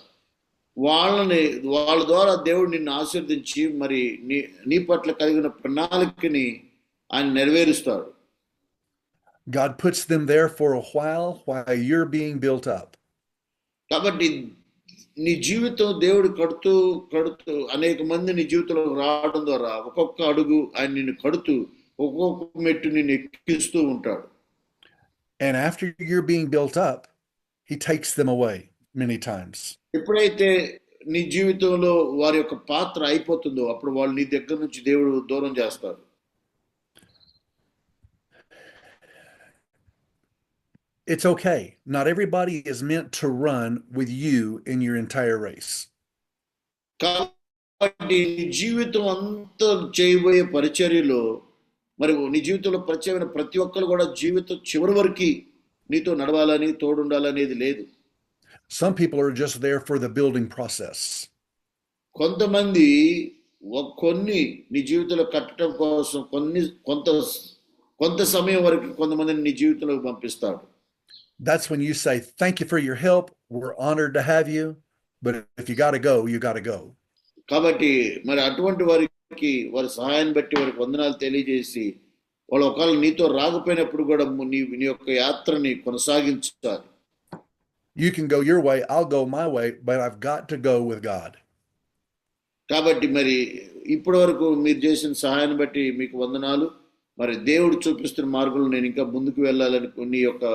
వాళ్ళ ద్వారా దేవుడు నిన్ను ఆశీర్వదించి మరి నీ పట్ల కలిగిన ప్రణాళికని ఆయన నెరవేరుస్తాడు. God puts them there for a while you're being built up. కాబట్టి నీ జీవితం దేవుడు కడుతూ అనేక మంది నీ జీవితంలో రావడం ద్వారా ఒక్కొక్క అడుగు ఆయన నిన్ను కడుతూ ఒక్కొక్క మెట్టు నిన్ను ఎక్కిస్తూ ఉంటాడు. And after you're being built up, he takes them away many times. ఎప్పుడైతే నీ జీవితంలో వారి యొక్క పాత్ర అయిపోతుందో అప్పుడు వాళ్ళు నీ దగ్గర నుంచి దేవుడు దూరం చేస్తారు. It's okay. Not everybody is meant to run with you in your entire race. కాబట్టి నీ జీవితం అంతా చేయబోయే పరిచర్యలో మరి నీ జీవితంలో పరిచయమైన ప్రతి ఒక్కరు కూడా జీవితం చివరి వరకు నీతో నడవాలని తోడుండాలనేది లేదు. Some people are just there for the building process. కొంతమంది కొన్ని నీ జీవితంలో కట్టడం కోసం కొంత సమయం వరకు కొంతమందిని నీ జీవితంలోకి పంపిస్తాడు. That's when you say, thank you for your help. We're honored to have you. But if you got to go, you got to go. కాబట్టి మరి అటువంటి వారికి వారి సహాయాన్ని బట్టి వారికి వందనాలు తెలియజేసి వాళ్ళు ఒకవేళ నీతో రాకపోయినప్పుడు కూడా నీ యొక్క యాత్రని కొనసాగించాలి. You can go your way, I'll go my way, but I've got to go with God. కాబట్టి మరి ఇప్పటి వరకు మీరు చేసిన సహాయాన్ని బట్టి మీకు వందనాలు. మరి దేవుడు చూపిస్తున్న మార్గంలో నేను ఇంకా ముందుకు వెళ్ళాలని నీ యొక్క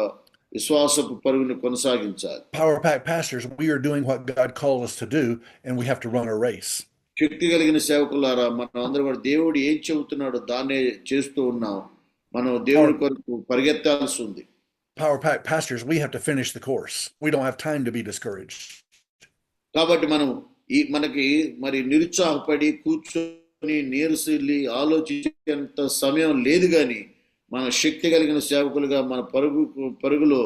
విశ్వాసపు పరుగును కొనసాగించాలి. Power Pack pastors, we are doing what God called us to do, and we have to run a race. శక్తి కలిగిన సేవకులారా, మనం అందరం కూడా దేవుడు ఏం చెబుతున్నాడో దాన్నే చేస్తూ ఉన్నాం. మనం దేవుడి కొరకు పరిగెత్తాల్సి ఉంది. Power Pack pastors, we have to finish the course. We don't have time to be discouraged. కాబట్టి మనం మనకి మరి నిరుత్సాహపడి కూర్చొని నీరసిల్లి ఆలోచించేంత సమయం లేదు, కానీ మన శక్తి కలిగిన సేవకులుగా మన పరుగులో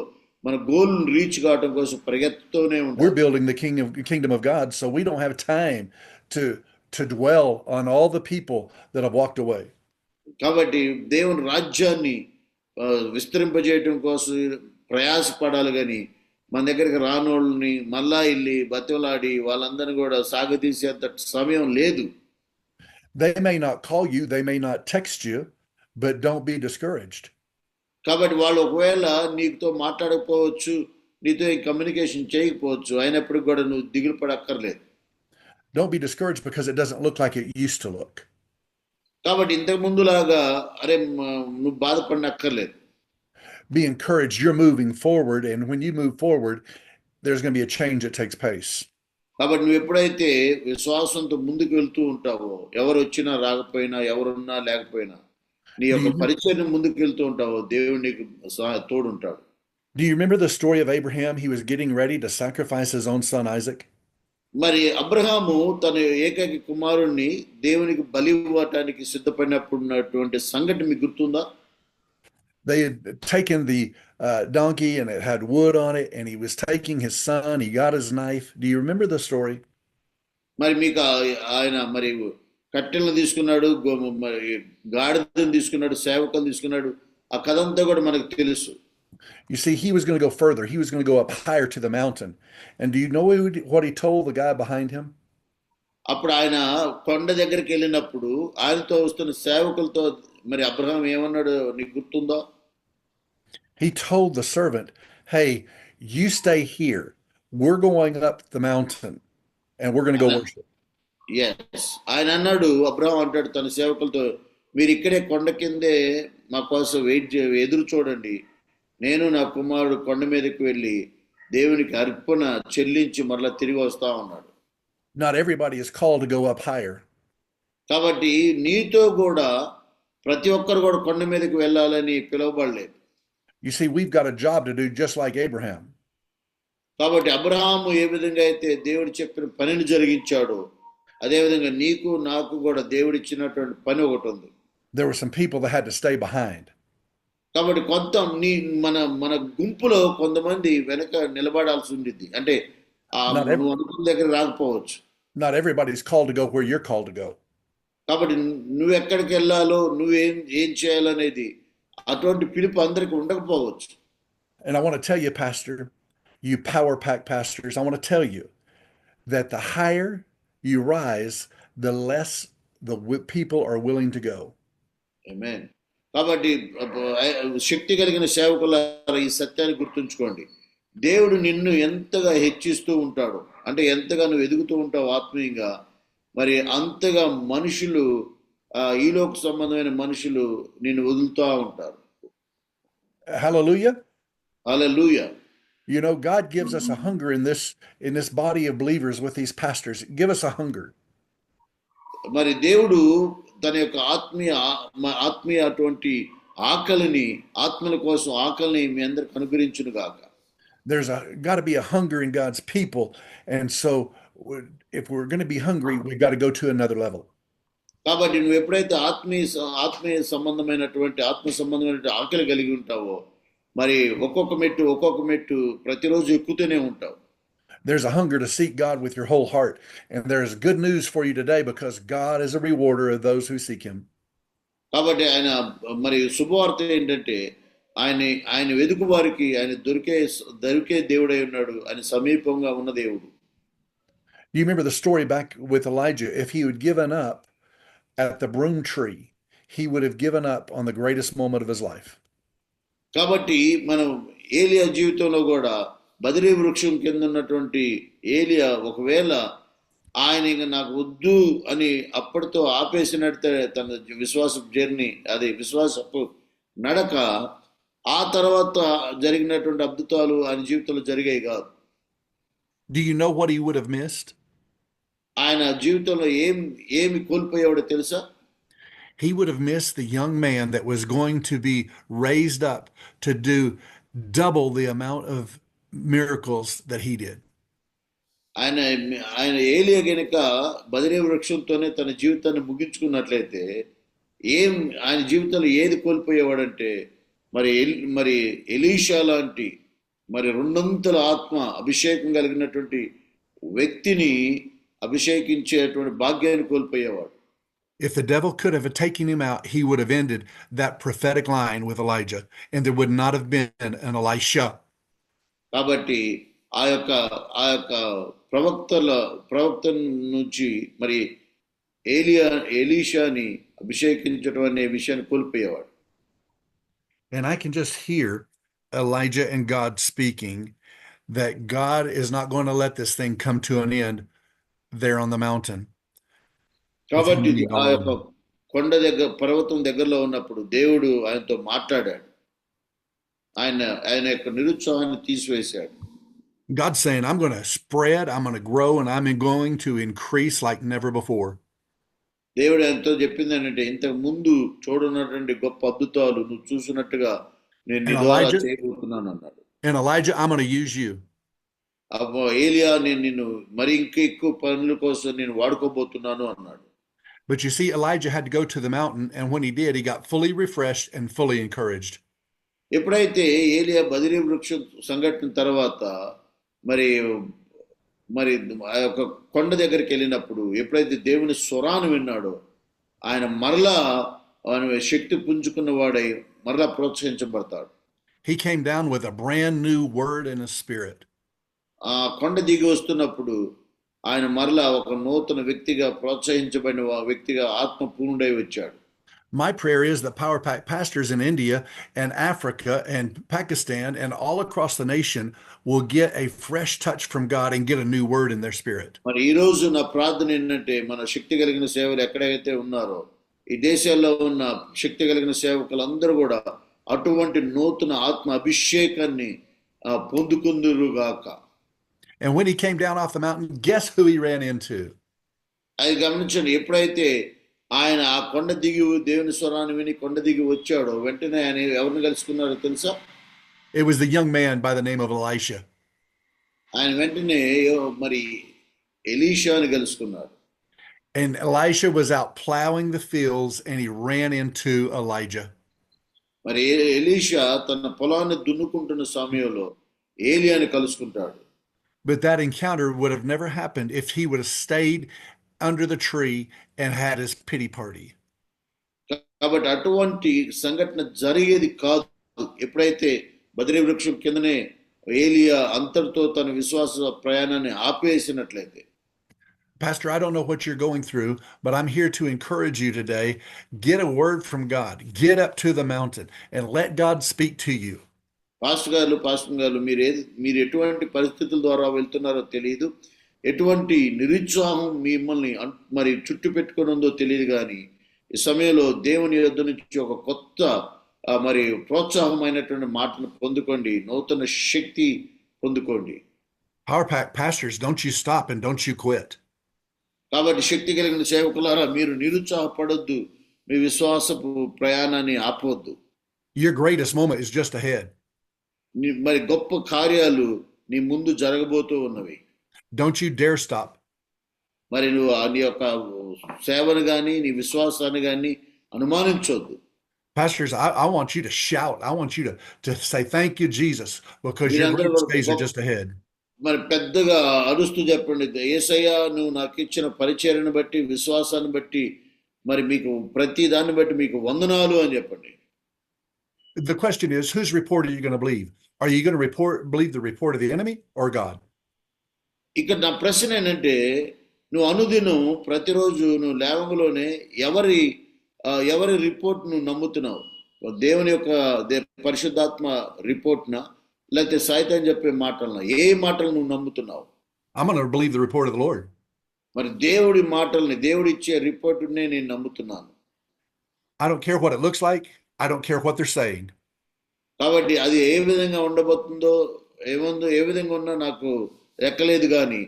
మన గోల్ రీచ్ కావడం కోసం పరిగెత్తుతూనే ఉంటాం. We're building the kingdom of God, so we don't have time to dwell on all the people that have walked away. కాబట్టి దేవుని రాజ్యాన్ని విస్తరింపజేయడం కోసం ప్రయాసపడాలి, కానీ మన దగ్గరికి రానోళ్ళని మళ్ళా వెళ్ళి బతిలాడి వాళ్ళందరినీ కూడా సాగతీసేంత సమయం లేదు. They may not call you, they may not text you, but don't be discouraged. కాబట్టి వాళ్ళు ఒకవేళ నీతో మాట్లాడకపోవచ్చు, నీతో కమ్యూనికేషన్ చేయకపోవచ్చు, అయినప్పుడు కూడా నువ్వు దిగులు పడక్కర్లేదు. Don't be discouraged because it doesn't look like it used to look. కాబట్టి ఇంతకు ముందులాగా నువ్వు బాధపడనక్కర్లేదు. Be encouraged. You're moving forward, and when you move forward, there's going to be a change that takes place. కాబట్టి నువ్వు ఎప్పుడైతే విశ్వాసంతో ముందుకు వెళ్తూ ఉంటావో, ఎవరు వచ్చినా రాకపోయినా, ఎవరున్నా లేకపోయినా, నీ యొక్క పరిచయం ముందుకు వెళ్తూ ఉంటావో, దేవుడు నీకు తోడుంటాడు. Do you remember the story of Abraham? He was getting ready to sacrifice his own son Isaac. మరి అబ్రహాము తన ఏకైక కుమారుణ్ణి దేవునికి బలి ఇవ్వటానికి సిద్ధపడినప్పుడున్నటువంటి సంఘటన మీకు గుర్తుందా? They had taken the donkey and it had wood on it, and he was taking his son. He got his knife. Do you remember the story? మరి మీకు ఆయన మరి కట్టెలను తీసుకున్నాడు, మరి గాడిదను తీసుకున్నాడు, సేవకులు తీసుకున్నాడు. ఆ కథ అంతా కూడా మనకు తెలుసు. You see, he was going to go further. He was going to go up higher to the mountain. And do you know what he told the guy behind him? అప్పుడు ఆయన కొండ దగ్గరికి వెళ్ళినప్పుడు ఆయనతో వస్తున్న సేవకులతో మరి అబ్రహాం ఏమన్నాడు నీకు గుర్తుందో? He told the servant, "Hey, you stay here. We're going up the mountain and we're going to go worship." Yes, ఆయన అన్నాడు, అబ్రహాం అంటాడు తన సేవకులతో, మీరు ఇక్కడే కొండ కిందే మా కోసం ఎదురు చూడండి, నేను నా కుమారుడు కొండ మీదకి వెళ్ళి దేవునికి అర్పణ చెల్లించి మరలా తిరిగి వస్తా ఉన్నాడు. Not everybody is called to go up higher. కాబట్టి నీతో కూడా ప్రతి ఒక్కరు కూడా కొండ మీదకి వెళ్ళాలని పిలువబడలేదు. You see, we've got a job to do just like Abraham. కాబట్టి అబ్రహాము ఏ విధంగా అయితే దేవుడు చెప్పిన పనిని జరిగించాడో అదేవిధంగా నీకు నాకు కూడా దేవుడు ఇచ్చినటువంటి పని ఒకటి ఉంది. There were some people that had to stay behind. కాబట్టి కొంత మన మన గుంపులో కొంతమంది వెనక నిలబడాల్సి ఉండిద్ది. అంటే నువ్వు అనుకున్న దగ్గర రాకపోవచ్చు. Not everybody's called to go where you're called to go. కాబట్టి నువ్వు ఎక్కడికి వెళ్ళాలో ఏం చేయాలనేది అటువంటి పిలుపు అందరికి ఉండకపోవచ్చు. And I want to tell you, Pastor, you Power Pack pastors, I want to tell you that the higher you rise, the less the people are willing to go. ఆమేన్. కాబట్టి శక్తి కలిగిన సేవకులారా ఈ సత్యాన్ని గుర్తుంచుకోండి. దేవుడు నిన్ను ఎంతగా హెచ్చిస్తూ ఉంటాడు అంటే ఎంతగా నువ్వు ఎదుగుతూ ఉంటావు ఆత్మీయంగా, మరి అంతగా మనుషులు ఈ లోక సంబంధమైన మనుషులు నిన్ను వదులుతూ ఉంటారు. Hallelujah. Hallelujah. You know, God gives us a hunger in this body of believers with these pastors. Give us a hunger. మరి దేవుడు తన యొక్క ఆత్మీయ అటువంటి ఆకలిని, ఆత్మల కోసం ఆకలిని మీ అందరికి అనుగ్రహించును గాక. There's got to be a hunger in God's people, and so if we're going to be hungry, we've got to go to another level. కాబట్టి నువ్వు ఎప్పుడైతే ఆత్మీయ సంబంధమైనటువంటి ఆత్మ సంబంధమైన ఆకలి కలిగి ఉంటావో మరి ఒక్కొక్క మెట్టు ప్రతిరోజు ఎక్కుతూనే ఉంటావు. There's a hunger to seek God with your whole heart, and there's good news for you today because God is a rewarder of those who seek him. కాబట్టి ఆయన మరి శుభవార్త ఏంటంటే ఆయన వెదుకు వారికి ఆయన దొరికే దేవుడై ఉన్నాడు, ఆయన సమీపంగా ఉన్న దేవుడు. You remember the story back with Elijah? If he had given up at the broom tree, he would have given up on the greatest moment of his life. కాబట్టి మనం ఏలియా జీవితంలో కూడా బదిరీ వృక్షం కింద ఉన్నటువంటి ఏలియా ఒకవేళ ఆయన ఇంకా నాకు వద్దు అని అప్పటితో ఆపేసినట్టే తన విశ్వాసపు జర్నీ, అది విశ్వాసపు నడక, ఆ తర్వాత జరిగినటువంటి అద్భుతాలు ఆయన జీవితంలో జరిగాయి కాదు. Do you know what he would have missed? ఆయన జీవితంలో ఏమి కోల్పోయాడో తెలుసా? He would have missed the young man that was going to be raised up to do double the amount of miracles that he did. ఆయన ఏలియా గనుక బదిరీ వృక్షంతోనే తన జీవితాన్ని ముగించుకున్నట్లయితే ఆయన జీవితంలో ఏది కోల్పోయేవాడంటే మరి ఎలీషా లాంటి మరి రెండంతల ఆత్మ అభిషేకం కలిగినటువంటి వ్యక్తిని అభిషేకించేటువంటి భాగ్యాన్ని కోల్పోయేవాడు. If the devil could have taken him out, he would have ended that prophetic line with Elijah, and there would not have been an Elisha. కాబట్టి ఆ యొక్క ప్రవక్త నుంచి మరి ఎలీషాని అభిషేకించడం అనే విషయాన్ని కోల్పోయేవాడు. And I can just hear Elijah and God speaking that God is not going to let this thing come to an end there on the mountain. కాబట్టి ఆ యొక్క కొండ దగ్గర పర్వతం దగ్గరలో ఉన్నప్పుడు దేవుడు ఆయనతో మాట్లాడాడు, ఆయన యొక్క నిరుత్సాహాన్ని తీసివేశాడు. God's saying, I'm going to spread, I'm going to grow, and I'm going to increase like never before. దేవుడు ఆయనతో చెప్పింది ఏంటంటే ఇంతకు ముందు చూడనటువంటి గొప్ప అద్భుతాలు నువ్వు చూసినట్టుగా నేను నీ ద్వారా చేయబోతున్నాను అన్నాడు. And Elijah, I'm going to use you. ఏలియా నేను నిన్ను మరి ఇంకా ఎక్కువ పనుల కోసం నేను వాడుకోబోతున్నాను అన్నాడు. But you see, Elijah had to go to the mountain, and when he did, he got fully refreshed and fully encouraged. ఎప్పుడైతే ఏలియా బదిరీ వృక్ష సంఘటన తర్వాత మరి ఆ యొక్క కొండ దగ్గరికి వెళ్ళినప్పుడు ఎప్పుడైతే దేవుని స్వరాన్ని విన్నాడో ఆయన మరలా శక్తి పుంజుకున్న వాడై మరలా ప్రోత్సహించబడతాడు. He came down with a brand new word in his spirit. ఆ కొండ దిగి వస్తున్నప్పుడు ఆయన మరలా ఒక నూతన వ్యక్తిగా ప్రోత్సహించబడిన వ్యక్తిగా ఆత్మ పూర్ణుడై వచ్చాడు. My prayer is that Power Pack pastors in India and Africa and Pakistan and all across the nation will get a fresh touch from God and get a new word in their spirit. మరి ఈ రోజు నా ప్రార్థన ఏంటంటే మన శక్తి కలిగిన సేవలు ఎక్కడైతే ఉన్నారో ఈ దేశాల్లో ఉన్న శక్తి కలిగిన సేవకులందరూ కూడా అటువంటి నూతన ఆత్మ అభిషేకాన్ని పొందుకుందురుగాక. And when he came down off the mountain, guess who he ran into? అది గమనించండి, ఎప్పుడైతే ఆయన ఆ కొండ దిగి దేవుని స్వరాన్ని విని కొండ దిగి వచ్చాడో వెంటనే ఆయన ఎవరిని కలుసుకున్నారో తెలుసా? It was the young man by the name of Elisha. ఆయన వెంటనే మరి ఎలీషాని కలుసుకున్నాడు. And Elisha was out plowing the fields and he ran into Elijah. మరి ఎలీషా తన పొలాన్ని దున్నుకుంటున్న సమయంలో ఏలియాని కలుసుకుంటాడు. But that encounter would have never happened if he would have stayed under the tree and had his pity party. కాబట్టి అటువంటి సంఘటన జరిగేది కాదు ఎప్పుడైతే బద్రీ వృక్షం కిందనే ఏలియా అంతటితో తన విశ్వాస ప్రయాణాన్ని ఆపేసినట్లయితే. Pastor, I don't know what you're going through, but I'm here to encourage you today. Get a word from God. Get up to the mountain and let God speak to you. Pastor గారు మీరు ఎటువంటి పరిస్థితుల ద్వారా వెళ్తున్నారో తెలియదు, ఎటువంటి నిరుత్సాహం మిమ్మల్ని మరి చుట్టు పెట్టుకుని ఉందో తెలియదు, కానీ ఈ సమయంలో దేవుని యొద్ద నుంచి ఒక కొత్త మరి ప్రోత్సాహమైనటువంటి మాటను పొందుకోండి, నూతన శక్తి పొందుకోండి. Power Pack pastors, don't you stop and don't you quit. కాబట్టి శక్తి కలిగిన సేవకులారా మీరు నిరుత్సాహపడొద్దు, మీ విశ్వాసపు ప్రయాణాన్ని ఆపవద్దు. Your greatest moment is just ahead. మరి గొప్ప కార్యాలు నీ ముందు జరగబోతూ ఉన్నవి. Don't you dare stop. మరి నువ్వు నీ యొక్క సేవను కానీ నీ విశ్వాసాన్ని కానీ అనుమానించొద్దు. Pastors, I want you to shout. I want you to say, thank you, Jesus, because your greatest days are just ahead. మరి పెద్దగా అరుస్తూ చెప్పండి, యేసయ్య నువ్వు నాకు ఇచ్చిన పరిచర్యను బట్టి విశ్వాసాన్ని బట్టి మరి మీకు ప్రతి దాన్ని బట్టి మీకు వందనాలు అని చెప్పండి. The question is, whose report are you going to believe? Are you going to believe the report of the enemy or God? ఇక్కడ నా ప్రశ్న ఏంటంటే నువ్వు అనుదినం ప్రతిరోజు నువ్వు లేవంలోనే ఎవరి రిపోర్ట్ నువ్వు నమ్ముతున్నావు? దేవుని యొక్క పరిశుద్ధాత్మ రిపోర్ట్నా లేకపోతే సైతాన్ చెప్పే మాటలనా? ఏ మాటలు నువ్వు నమ్ముతున్నావు? I'm going to believe the report of the Lord. మరి దేవుడి మాటల్ని దేవుడు ఇచ్చే రిపోర్ట్నే నేను నమ్ముతున్నాను. I don't care what it looks like. I don't care what they're saying. కాబట్టి అది ఏ విధంగా ఉండబోతుందో ఏ విధంగా ఉన్నా నాకు ఎక్కలేదు, కానీ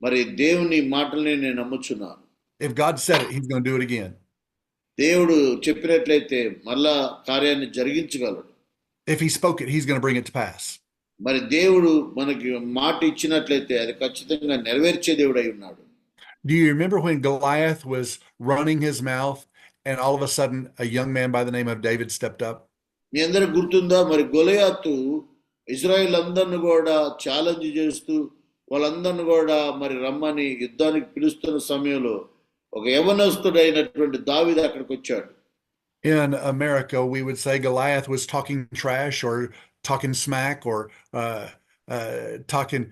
మరి దేవుని మాటల్ని నేను నమ్ముచున్నాను. If God said it, he's going to do it again. దేవుడు చెప్పినట్లయితే మళ్ళా కార్యాన్ని జరిగించగలడు. If he spoke it, he's going to bring it to pass. మరి దేవుడు మనకి మాట ఇచ్చినట్లయితే అది ఖచ్చితంగా నెరవేర్చే దేవుడు అయి ఉన్నాడు. Do you remember when Goliath was running his mouth and all of a sudden a young man by the name of David stepped up? మీ అందరికి గుర్తుందా? మరి గొలియాతు ఇజ్రాయెల్ అందరిని కూడా ఛాలెంజ్ చేస్తూ వాళ్ళందరిని కూడా మరి రమ్మని యుద్ధానికి పిలుస్తున్న సమయంలో ఒక యవనస్తుడైనటువంటి దావీదు అక్కడికి వచ్చాడు. In America, we would say Goliath was talking trash or talking smack or talking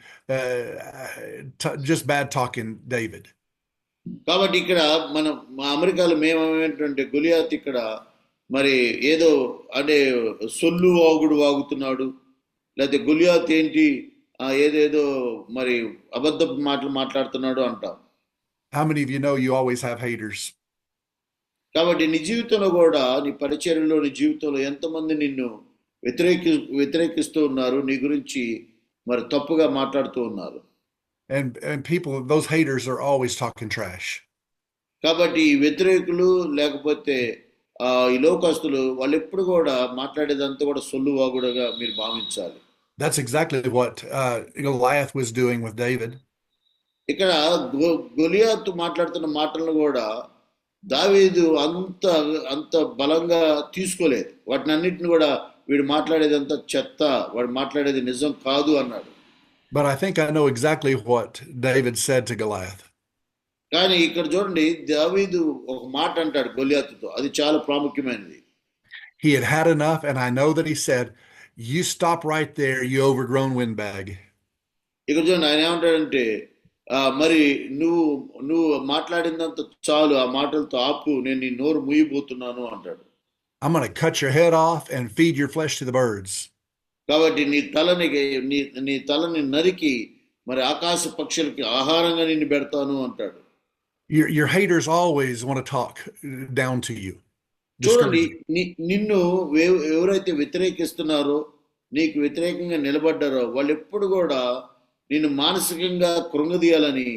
just bad talking David. కాబట్టి ఇక్కడ మా అమెరికాలో మేమేంటంటే గొలియాత్ ఇక్కడ మరి ఏదో అంటే సొల్లు వాగుతున్నాడు, లేకపోతే గొలియాత్ ఏంటి ఏదేదో మరి అబద్ధపు మాటలు మాట్లాడుతున్నాడు అంటాం. How many of you know you always have haters? కాబట్టి నీ జీవితంలో కూడా నీ పరిచర్యలో నీ జీవితంలో ఎంతమంది నిన్ను వ్యతిరేకిస్తూ ఉన్నారు, నీ గురించి మరి తప్పుగా మాట్లాడుతూ ఉన్నారు. And people, those haters are always talking trash. కాబట్టి ఈ వ్యతిరేకులు లేకపోతే ఈ లోకస్తులు వాళ్ళు ఎప్పుడు కూడా మాట్లాడేదంతా కూడా సొల్లువాగుడుగా మీరు భావించాలి. That's exactly what Goliath was doing with David. ఇక్కడ గొలియాతు మాట్లాడుతున్న మాటలను కూడా దావీదు అంత బలంగా తీసుకోలేదు. వాటిని అన్నిటిని కూడా వీడు మాట్లాడేదంతా చెత్త, వాడు మాట్లాడేది నిజం కాదు అన్నాడు. But I think I know exactly what David said to Goliath. కానీ ఇక్కడ చూడండి, దావీదు ఒక మాట అంటాడు గొలియాతుతో, అది చాలా ప్రాముఖ్యమైనది. He had had enough, and I know that he said, "You stop right there, you overgrown windbag." ఇక్కడ చూడండి ఆయన ఏమంటాడంటే, మరి నువ్వు నువ్వు మాట్లాడినంత చాలు, ఆ మాటలతో ఆపు, నేను నీ నోరు మూయబోతున్నాను అంటాడు. I'm going to cut your head off and feed your flesh to the birds. కాబట్టి నీ తలని నరికి మరి ఆకాశ పక్షులకి ఆహారంగా నిన్ను పెడతాను అంటాడు. Your haters always want to talk down to you. చూడండి, నిన్ను ఎవరైతే వ్యతిరేకిస్తున్నారో, నీకు వ్యతిరేకంగా నిలబడ్డారో, వాళ్ళు ఎప్పుడు కూడా నిన్ను మానసికంగా కృంగదీయాలని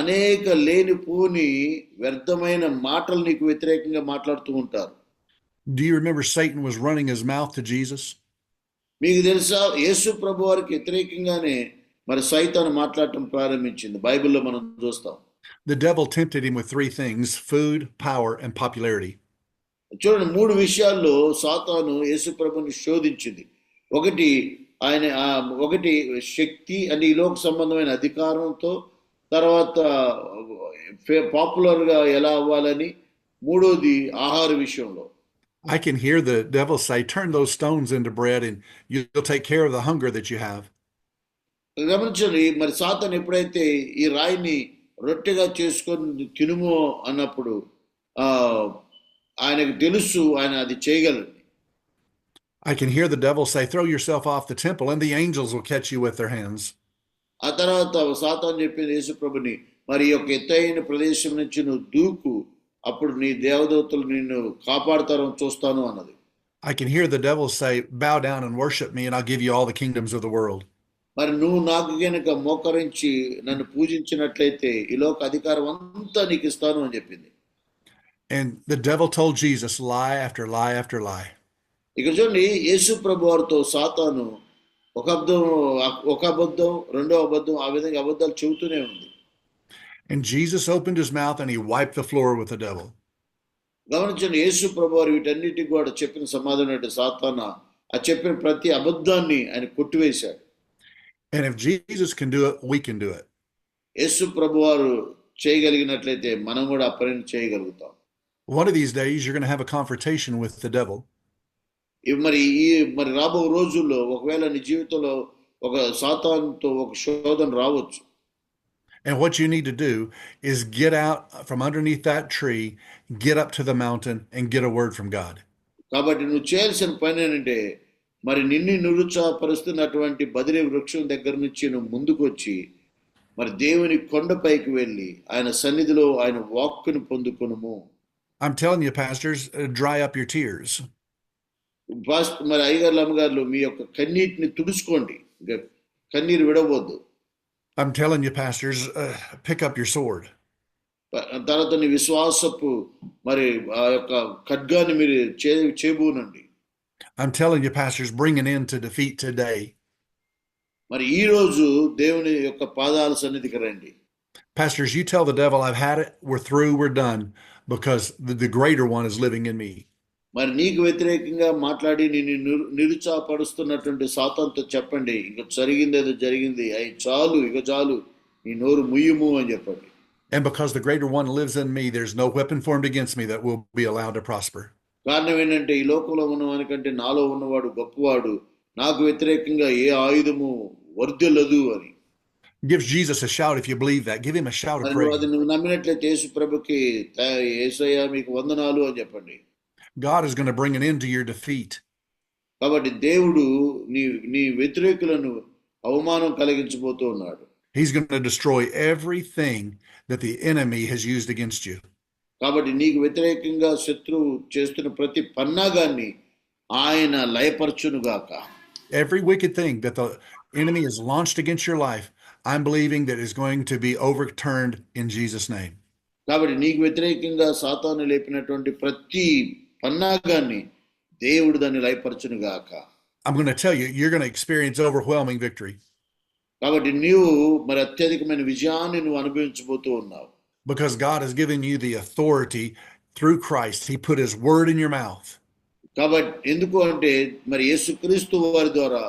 అనేక లేనిపోని వ్యర్థమైన మాటలు నీకు వ్యతిరేకంగా మాట్లాడుతూ ఉంటారు. Do you remember Satan was running his mouth to Jesus? మీకు తెలుసా, యేసు ప్రభు వారికి వ్యతిరేకంగానే మరి సైతాను మాట్లాడటం ప్రారంభించింది. బైబిల్లో మనం చూస్తాం. The devil tempted him with three things: food, power, and popularity. చూడండి, 3 విషయాల్లో సాతాను యేసు ప్రభుని శోధించింది. ఒకటి శక్తి అంటే ఈ లోక సంబంధమైన అధికారంతో, తర్వాత పాపులర్ గా ఎలా అవ్వాలని, మూడోది ఆహార విషయంలో. I can hear the devil say, turn those stones into bread and you'll take care of the hunger that you have. గమనించండి, మరి సాతాను ఎప్పుడైతే ఈ రాయిని రొట్టెగా చేసుకొని తినుమో అన్నప్పుడు ఆయనకు తెలుసు ఆయన అది చేయగలడు. I can hear the devil say, throw yourself off the temple and the angels will catch you with their hands. ఆ తర్వాత సాతాను చెప్పింది యేసు ప్రభుని, మరి ఈ యొక్క ఎత్తైన ప్రదేశం నుంచి నువ్వు దూకు, అప్పుడు నీ దేవదూతలు నిన్ను కాపాడతారని చూస్తాను అన్నది. I can hear the devil say, bow down and worship me and I'll give you all the kingdoms of the world. మరి నువ్వు నాకు గనుక మోకరించి నన్ను పూజించినట్లయితే ఈ లోక అధికారం అంతా నీకు ఇస్తాను అని చెప్పింది. And the devil told Jesus lie after lie after lie. ఇక్కడ చూడండి, యేసు ప్రభు వారితో సాతాను ఒక అబద్ధం, రెండో అబద్ధం, ఆ విధంగా అబద్ధాలు చెబుతూనే ఉంది. And Jesus opened his mouth and he wiped the floor with the devil. గమనించండి, యేసు ప్రభు వారు వీటన్నిటికి కూడా చెప్పిన సమాధానం అంటే సాతాను ఆ చెప్పిన ప్రతి అబద్ధాన్ని ఆయన కొట్టివేశాడు. And if Jesus can do it, we can do it. యేసు ప్రభు వారు చేయగలిగినట్లయితే మనం కూడా ఆ పనిని చేయగలుగుతాం. One of these days you're going to have a confrontation with the devil. మరి రాబో రోజుల్లో ఒకవేళ నీ జీవితంలో ఒక సాతానుతో ఒక శోధన రావచ్చు. And what you need to do is get out from underneath that tree, get up to the mountain and get a word from God. కాబట్టి నువ్వు చేయాల్సిన పని ఏంటంటే, మరి నిన్ను నిరుత్సాహపరుస్తున్నటువంటి బదిలీ వృక్షం దగ్గర నుంచి నువ్వు ముందుకు వచ్చి మరి దేవుని కొండపైకి వెళ్ళి ఆయన సన్నిధిలో ఆయన వాక్కును పొందుకొనుము. I'm telling you, pastors, dry up your tears. మరి అయ్యగారులు, అమ్మగారులు, మీ యొక్క కన్నీటిని తుడుచుకోండి, కన్నీరు విడవద్దు. I'm telling you, pastors, pick up your sword. తర్వాత నీ విశ్వాసపు మరి ఆ యొక్క ఖడ్గాన్ని మీరు చేబూనండి. I'm telling you, pastors, bring an end to defeat today. మరి ఈ రోజు దేవుని యొక్క పాదాల సన్నిధికి రండి. Pastors, you tell the devil, I've had it, we're through, we're done, because the greater one is living in me. మరి నీకు వ్యతిరేకంగా మాట్లాడి నిన్ను నిరుత్సాహపరుస్తున్నటువంటి సాతానుతో చెప్పండి, ఇక జరిగిందేదో జరిగింది, అయి చాలు, ఇక చాలు, నీ నోరు ముయ్యము అని చెప్పండి. And because the greater one lives in me, there's no weapon formed against me that will be allowed to prosper. కారణం ఏంటంటే ఈ లోకంలో ఉన్నవానికంటే నాలో ఉన్నవాడు గొప్పవాడు, నాకు వ్యతిరేకంగా ఏ ఆయుధము వర్ధిల్లదు అని. Give Jesus a shout if you believe that. Give him a shout of praise. అది నువ్వు నమ్మినట్లయితే యేసు ప్రభుకి యేసయ్యా మీకు వందనాలు అని చెప్పండి. God is going to bring an end to your defeat. కాబట్టి దేవుడు నీ వ్యతిరేకులను అవమానం కలిగించబోతూ ఉన్నాడు. He's going to destroy everything that the enemy has used against you. కాబట్టి నీకు వ్యతిరేకంగా శత్రువు చేస్తున్న ప్రతి పన్నాగాన్ని ఆయన లయపరచునుగాక. Every wicked thing that the enemy has launched against your life, I'm believing that is going to be overturned in Jesus' name. కాబట్టి నీకు వ్యతిరేకంగా సాతాను లేపినటువంటి ప్రతి పన్నాగాన్ని దేవుడు దాన్ని లయపరచునుగాక. I'm going to tell you, you're going to experience overwhelming victory. కాబట్టి నీవు మరి అత్యధికమైన విజయాన్ని నువ్వు అనుభవించబోతూ ఉన్నావు. Because God has given you the authority through Christ. He put his word in your mouth. కాబట్టి ఎందుకు అంటే మరి యేసుక్రీస్తు వారి ద్వారా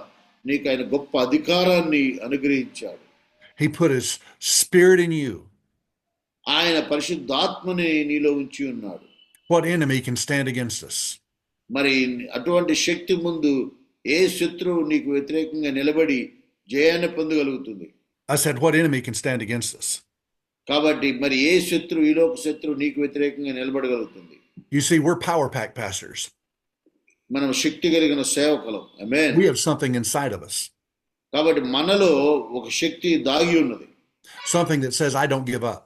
నీకు ఆయన గొప్ప అధికారాన్ని అనుగ్రహించాడు. He put his spirit in you. ఆయన పరిశుద్ధాత్మని నీలో ఉంచి ఉన్నాడు. What enemy can stand against us? మరి అటువంటి శక్తి ముందు ఏ శత్రువు నీకు వ్యతిరేకంగా నిలబడి జయాన్ని పొందగలుగుతుంది? I said, what enemy can stand against us? కాబట్టి మరి ఏ శత్రువు, ఈ లోక శత్రువు నీకు వ్యతిరేకంగా నిలబడగలుగుతుంది? You see, we're power pack pastors. మనం శక్తి కలిగిన సేవకులం. ఆమేన్. We have something inside of us. కాబట్టి మనలో ఒక శక్తి దాగి ఉన్నది. Something that says, I don't give up.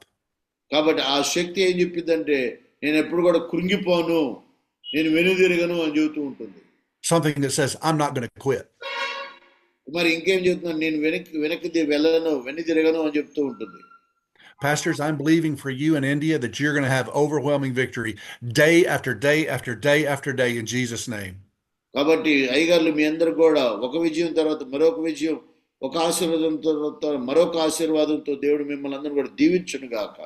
కాబట్టి ఆ శక్తి ఏం చెప్పిందంటే, నేను ఎప్పుడు కూడా కృంగిపోను, నేను వెనుదిరగను అని చెబుతూ ఉంటుంది. Something that says, I'm not going to quit. మరి ఇంకేం చెప్తున్నాను, నేను వెనక్కి వెళ్ళను, వెనుదిరగను అని చెప్తూ ఉంటుంది. Pastors, I'm believing for you in India that you're going to have overwhelming victory day after day after day after day in Jesus' name. కాబట్టి అయ్యగారులు మీ అందరూ కూడా ఒక విజయం తర్వాత మరొక విజయం, ఒక ఆశీర్వాదం తర్వాత మరొక ఆశీర్వాదంతో దేవుడు మిమ్మల్ని అందరూ కూడా దీవించును గాక.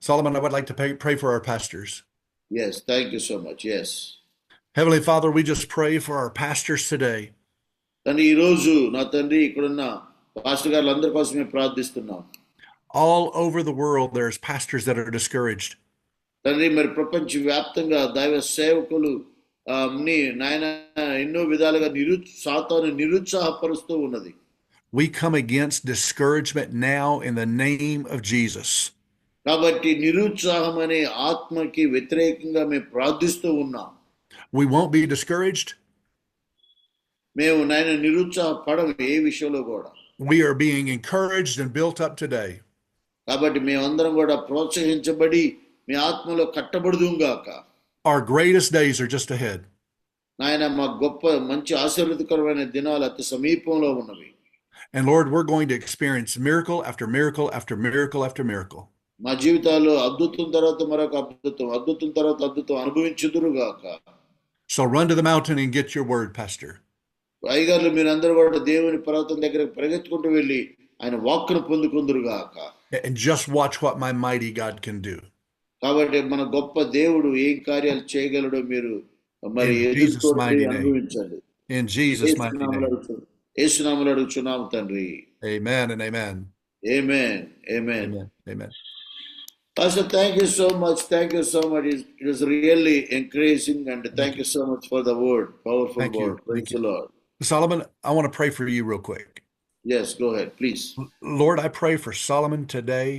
Solomon, I would like to pray for our pastors. Yes, thank you so much. Yes. Heavenly Father, we just pray for our pastors today. తండ్రి, ఈ రోజు నా తండ్రి ఇక్కడున్న పాస్టర్ గారులు అందరి కోసమే ప్రార్థిస్తున్నాం. All over the world, there's pastors that are discouraged. తండ్రి, మరి ప్రపంచ వ్యాప్తంగా దైవ సేవకులు నాయన ఎన్నో విధాలుగా సాతాను నిరుత్సాహపరుస్తూ ఉన్నది. We come against discouragement now in the name of Jesus. కాబట్టి నిరుత్సాహం అనే ఆత్మకి వ్యతిరేకంగా మేము ప్రార్థిస్తూ ఉన్నాం. We won't be discouraged. మేము నాయన నిరుత్సాహపడం ఏ విషయంలో కూడా. We are being encouraged and built up today. కాబట్టి మేమందరం కూడా ప్రోత్సహించబడి మీ ఆత్మలో కట్టబడుదుగాక. Our greatest days are just ahead. నాయన మా గొప్ప మంచి ఆశీర్వాదకరమైన దినాలు అతి సమీపంలో ఉన్నవి. And Lord, we're going to experience miracle after miracle after miracle after miracle. మా జీవితాల్లో అద్భుతం తర్వాత మరొక అద్భుతం, అద్భుతం తర్వాత అద్భుతం అనుభవించుదురుగాక. So run to the mountain and get your word, Pastor. అయ్యగారులు మీరందరూ కూడా దేవుని పర్వతం దగ్గరకు పరిగెత్తుకుంటూ వెళ్ళి ఆయన వాక్కును పొందుకుందురుగాక. And just watch what my mighty God can do. కాబట్టి మన గొప్ప దేవుడు ఏం కార్యాలు చేయగలడో మీరు మరి ఎదుర్కొని అనుభవించండి. In Jesus' mighty name. యేసునామములో అడుగుచున్నాము తండ్రి. Amen and amen. Amen. Amen. Amen. Amen. Pastor, thank you so much. Thank you so much. It was really encouraging, and thank you so much for the word. Powerful Thank word. you. Praise Thank the you. Lord. Solomon, I want to pray for you real quick. Yes, go ahead, please. Lord, I pray for Solomon today.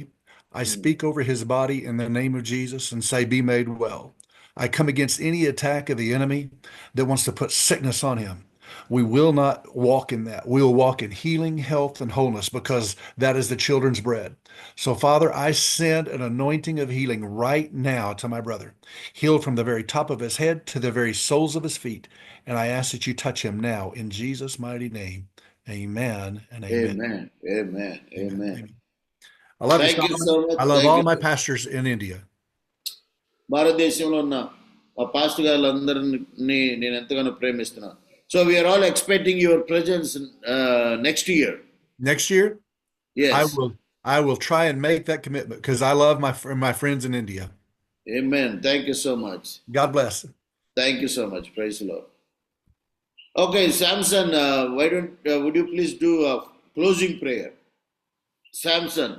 I speak over his body in the name of Jesus and say, be made well. I come against any attack of the enemy that wants to put sickness on him. We will not walk in that. We will walk in healing, health, and wholeness because that is the children's bread. So, Father, I send an anointing of healing right now to my brother. Healed from the very top of his head to the very soles of his feet. And I ask that you touch him now in Jesus' mighty name. Amen and amen. Amen. Amen. Amen. I love Thank you, you Solomon. so much. I love Thank all you. my pastors in India. భారతదేశంలో ఉన్న మా pastor గారులందరినీ నేను ఎంతగానో ప్రేమిస్తున్నాను. So we are all expecting your presence next year. Next year? Yes. I will try and make that commitment because I love my friends in India. Amen. Thank you so much. God bless. Thank you so much. Praise the Lord. Okay, Samson, would you please do a closing prayer? Samson.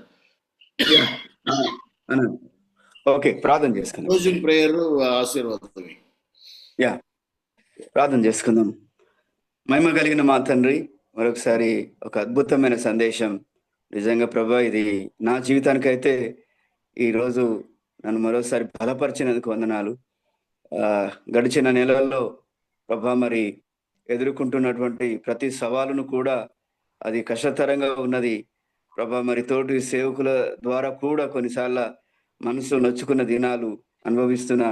Okay, ప్రార్థన చేసుకుందాం. Closing prayer ఆశీర్వాదమే. Yeah, ప్రార్థన చేసుకుందాం. మహిమ కలిగిన మా తండ్రి, మరొకసారి ఒక అద్భుతమైన సందేశం. నిజంగా ప్రభా, ఇది నా జీవితానికైతే ఈరోజు నన్ను మరోసారి బలపరిచినందుకు వందనాలు. గడిచిన నెలల్లో ప్రభా మరి ఎదుర్కొంటున్నటువంటి ప్రతి సవాలును కూడా అది కష్టతరంగా ఉన్నది ప్రభా. మరి తోటి సేవకుల ద్వారా కూడా కొన్నిసార్లు మనసు నొచ్చుకున్న దినాలు అనుభవిస్తున్న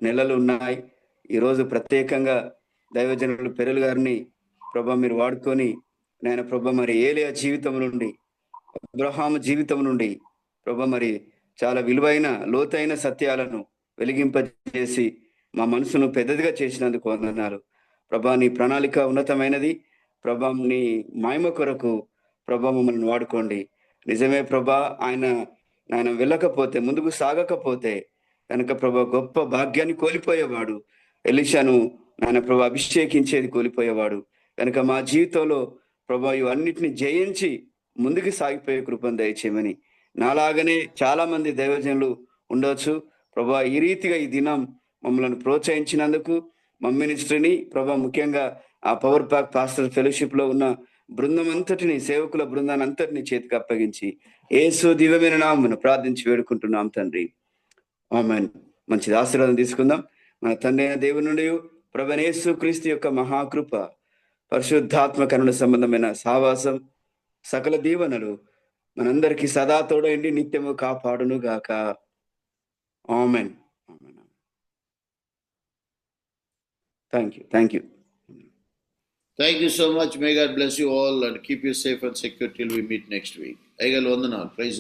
నెలలు ఉన్నాయి. ఈరోజు ప్రత్యేకంగా దైవజనులు పెరల్ గారిని ప్రభా మీరు వాడుకొని నేను ప్రభా మరి ఏలియా జీవితం నుండి, అబ్రహాము జీవితం నుండి ప్రభా మరి చాలా విలువైన లోతైన సత్యాలను వెలిగింపజేసి మా మనసును పెద్దదిగా చేసినందుకు వందనాలు ప్రభా. నీ ప్రణాళిక ఉన్నతమైనది ప్రభా. నీ మహిమ కొరకు ప్రభా మమ్మల్ని వాడుకోండి. నిజమే ప్రభా, ఆయన వెళ్ళకపోతే, ముందుకు సాగకపోతే కనుక ప్రభా గొప్ప భాగ్యాన్ని కోల్పోయేవాడు. ఎలీషాను నాయన ప్రభా అభిషేకించేది కోల్పోయేవాడు. కనుక మా జీవితంలో ప్రభా ఇవన్నిటిని జయించి ముందుకు సాగిపోయే కృపను దయచేయమని, నాలాగనే చాలా మంది దైవజనులు ఉండవచ్చు ప్రభా. ఈ రీతిగా ఈ దినం మమ్మల్ని ప్రోత్సహించినందుకు మా మినిస్ట్రీని ప్రభా, ముఖ్యంగా ఆ పవర్ ప్యాక్ పాస్టర్ ఫెలోషిప్ లో ఉన్న బృందం అంతటిని, సేవకుల బృందాన్ని అంతటిని చేతికి అప్పగించి యేసు దివ్యమైన నామమున ప్రార్థించి వేడుకుంటున్నాం తండ్రి. ఆమేన్. మంచిది, ఆశీర్వాదం తీసుకుందాం. మన తండ్రి అయిన దేవుని నుండి, ప్రభువైన యేసు క్రీస్తు యొక్క మహాకృప, పరిశుద్ధాత్మ కరుణ సంబంధమైన సావాసం, సకల దీవెనలు మనందరికీ సదా తోడైండి నిత్యము కాపాడును గాక. Amen. Thank you. Thank you so much. May God bless you all and keep you safe and secure till we meet next week. Aigal Vandanal. Praise